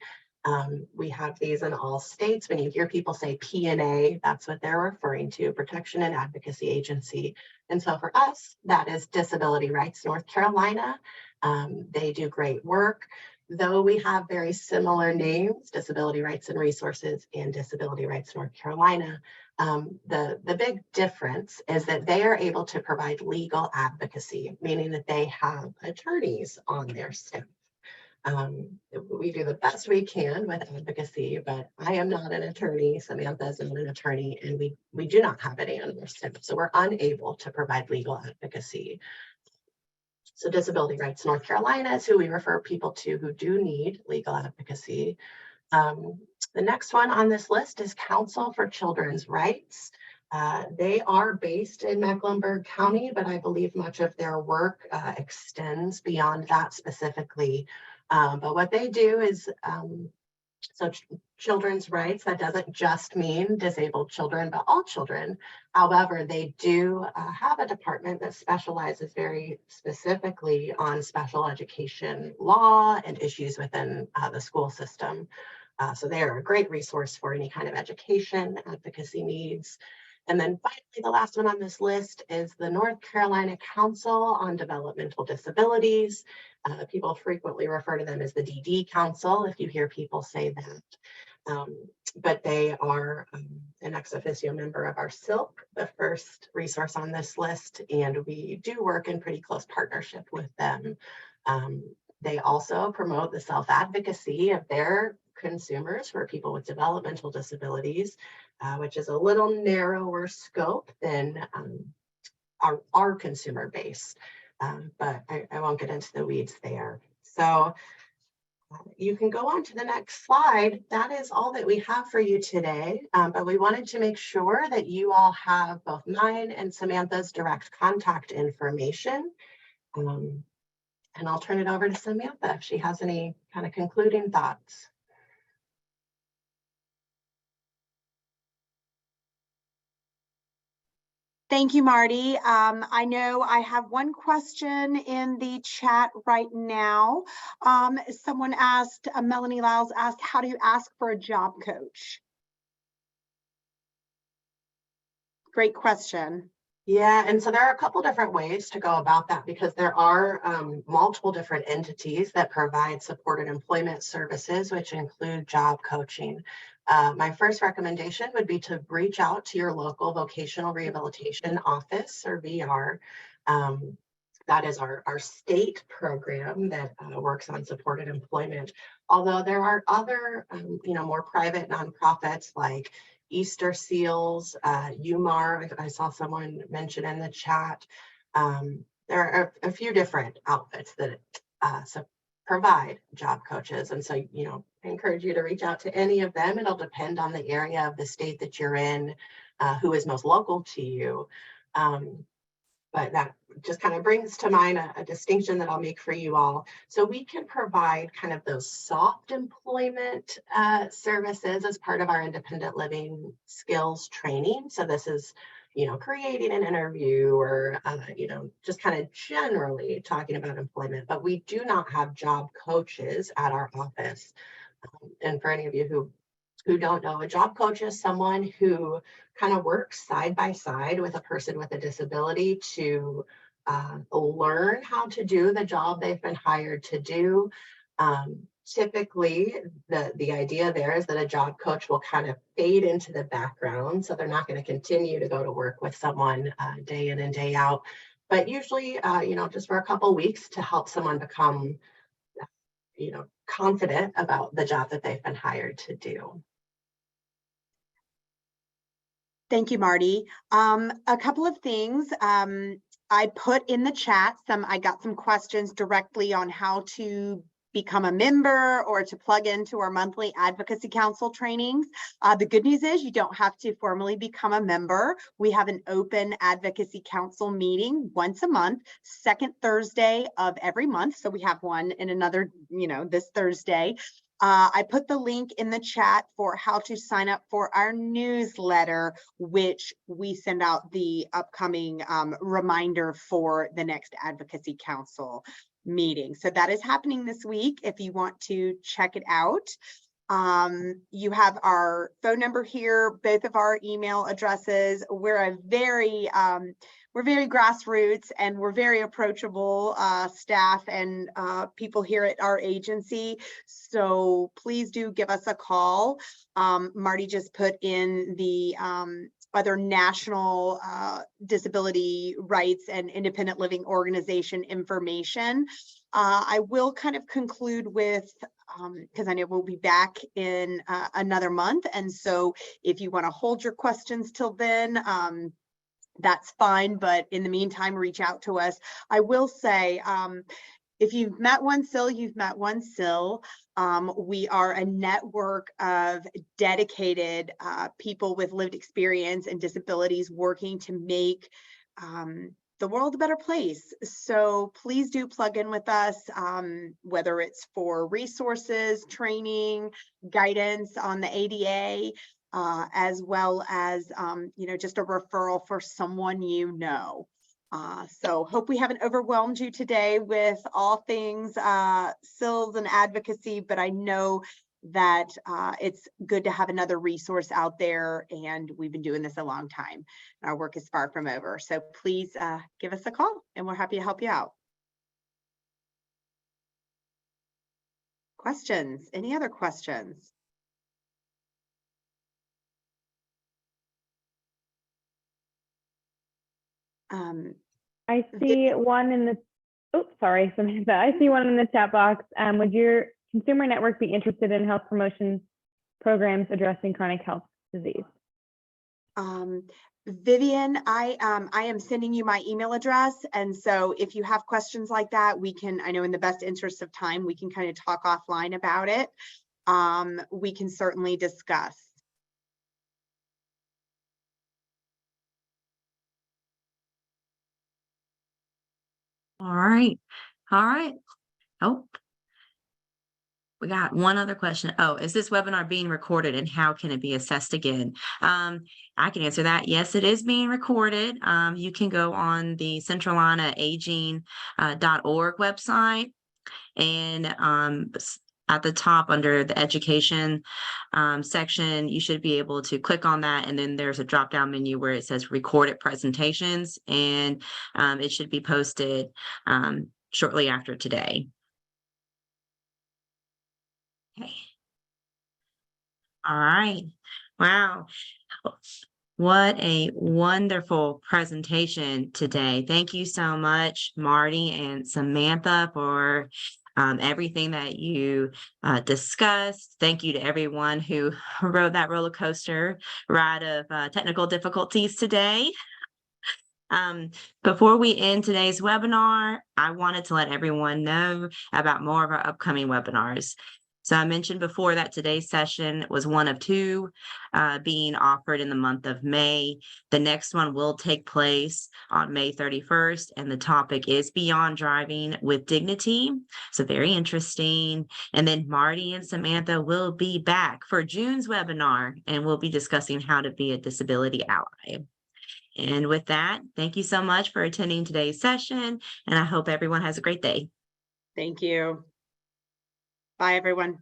We have these in all states. When you hear people say P&A, that's what they're referring to, Protection and Advocacy Agency. And so for us, that is Disability Rights North Carolina. They do great work, though we have very similar names, Disability Rights and Resources and Disability Rights North Carolina. The big difference is that they are able to provide legal advocacy, meaning that they have attorneys on their staff. We do the best we can with advocacy, but I am not an attorney. Samantha is not an attorney, and we do not have any on our staff. So we're unable to provide legal advocacy. So Disability Rights North Carolina is who we refer people to who do need legal advocacy. The next one on this list is Council for Children's Rights. They are based in Mecklenburg County, but I believe much of their work extends beyond that specifically. But what they do is, children's rights, that doesn't just mean disabled children, but all children. However, they do have a department that specializes very specifically on special education law and issues within the school system. So they are a great resource for any kind of education advocacy needs. And then finally, the last one on this list is the North Carolina Council on Developmental Disabilities. People frequently refer to them as the DD Council, if you hear people say that. But they are an ex officio member of our SILC, the first resource on this list, and we do work in pretty close partnership with them. They also promote the self-advocacy of their consumers who are people with developmental disabilities, which is a little narrower scope than our consumer base. But I won't get into the weeds there. So you can go on to the next slide. That is all that we have for you today. But we wanted to make sure that you all have both mine and Samantha's direct contact information. And I'll turn it over to Samantha if she has any kind of concluding thoughts. Thank you, Marty. I know I have one question in the chat right now. Someone asked, Melanie Lyles asked, how do you ask for a job coach? Great question. Yeah, and so there are a couple different ways to go about that because there are multiple different entities that provide supported employment services, which include job coaching. My first recommendation would be to reach out to your local vocational rehabilitation office or VR. That is our state program that works on supported employment. Although there are other, more private nonprofits like Easter Seals, UMAR, I saw someone mention in the chat. there are a few different outfits that provide job coaches. And so, I encourage you to reach out to any of them. It'll depend on the area of the state that you're in, who is most local to you. But that just kind of brings to mind a distinction that I'll make for you all. So we can provide kind of those soft employment services as part of our independent living skills training. So this is, creating an interview or, just kind of generally talking about employment, but we do not have job coaches at our office. And for any of you who don't know, a job coach is someone who kind of works side by side with a person with a disability to learn how to do the job they've been hired to do. Typically, the idea there is that a job coach will kind of fade into the background, so they're not going to continue to go to work with someone day in and day out, but usually, just for a couple of weeks to help someone become, confident about the job that they've been hired to do. Thank you, Marty. A couple of things. I put in the chat I got some questions directly on how to become a member or to plug into our monthly advocacy council trainings. The good news is you don't have to formally become a member. We have an open advocacy council meeting once a month, second Thursday of every month. So we have one in another, this Thursday. I put the link in the chat for how to sign up for our newsletter, which we send out the upcoming reminder for the next Advocacy Council meeting. So that is happening this week if you want to check it out. You have our phone number here, both of our email addresses. We're very grassroots and we're very approachable staff and people here at our agency. So please do give us a call. Marty just put in the other national disability rights and independent living organization information. I will kind of conclude with, because I know we'll be back in another month. And so if you want to hold your questions till then, that's fine. But in the meantime, reach out to us. I will say, if you've met one SIL, you've met one SIL. We are a network of dedicated people with lived experience and disabilities working to make the world a better place. So please do plug in with us, whether it's for resources, training, guidance on the ADA, as well as, just a referral for someone you know. So hope we haven't overwhelmed you today with all things SILs and advocacy, but I know that it's good to have another resource out there, and we've been doing this a long time. Our work is far from over. So please give us a call and we're happy to help you out. Questions? Any other questions? I see one in the, sorry, Samantha. I see one in the chat box. Would your consumer network be interested in health promotion programs addressing chronic health disease? Vivian, I am sending you my email address. And so if you have questions like that, we can, I know in the best interest of time, we can kind of talk offline about it. We can certainly discuss. All right. Oh, we got one other question. Oh, is this webinar being recorded and how can it be assessed again? I can answer that. Yes, it is being recorded. You can go on the centralanaaging.org website, and at the top under the education section, you should be able to click on that, and then there's a drop-down menu where it says recorded presentations, and it should be posted shortly after today. Okay. All right. Wow. What a wonderful presentation today. Thank you so much, Marty and Samantha, for everything that you discussed. Thank you to everyone who rode that roller coaster ride of technical difficulties today. Before we end today's webinar, I wanted to let everyone know about more of our upcoming webinars. So I mentioned before that today's session was one of two being offered in the month of May. The next one will take place on May 31st, and the topic is Beyond Driving with Dignity. So very interesting. And then Marty and Samantha will be back for June's webinar, and we'll be discussing how to be a disability ally. And with that, thank you so much for attending today's session, and I hope everyone has a great day. Thank you. Bye, everyone.